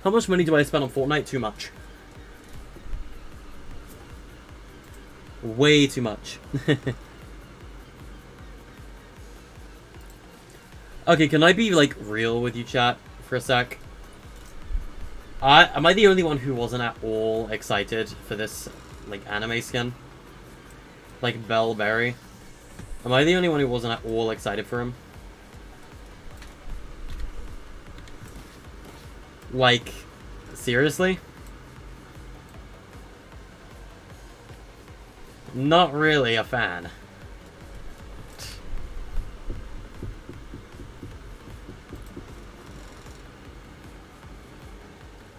How much money do I spend on Fortnite? Too much. Way too much. Okay, can I be, like, real with you, chat, for a sec? Am I the only one who wasn't at all excited for this, like, anime skin? Like, Bellberry? Am I the only one who wasn't at all excited for him? Like, seriously? Not really a fan.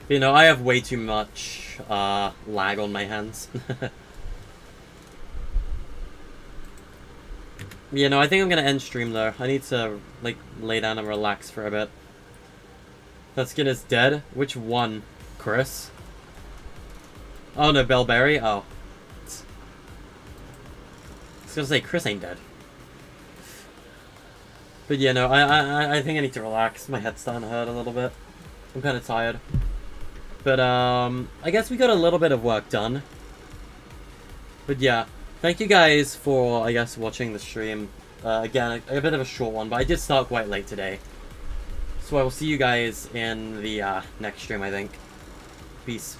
You know, I have way too much lag on my hands. You know, I think I'm gonna end stream though. I need to, like, lay down and relax for a bit. That skin is dead? Which one? Chris? Oh no, Bellberry? Oh. I was gonna say, Chris ain't dead. But yeah, no, I think I need to relax. My head's starting to hurt a little bit. I'm kind of tired. But, I guess we got a little bit of work done. But yeah, thank you guys for, I guess, watching the stream. Again, a bit of a short one, but I did start quite late today. So I will see you guys in the next stream, I think. Peace.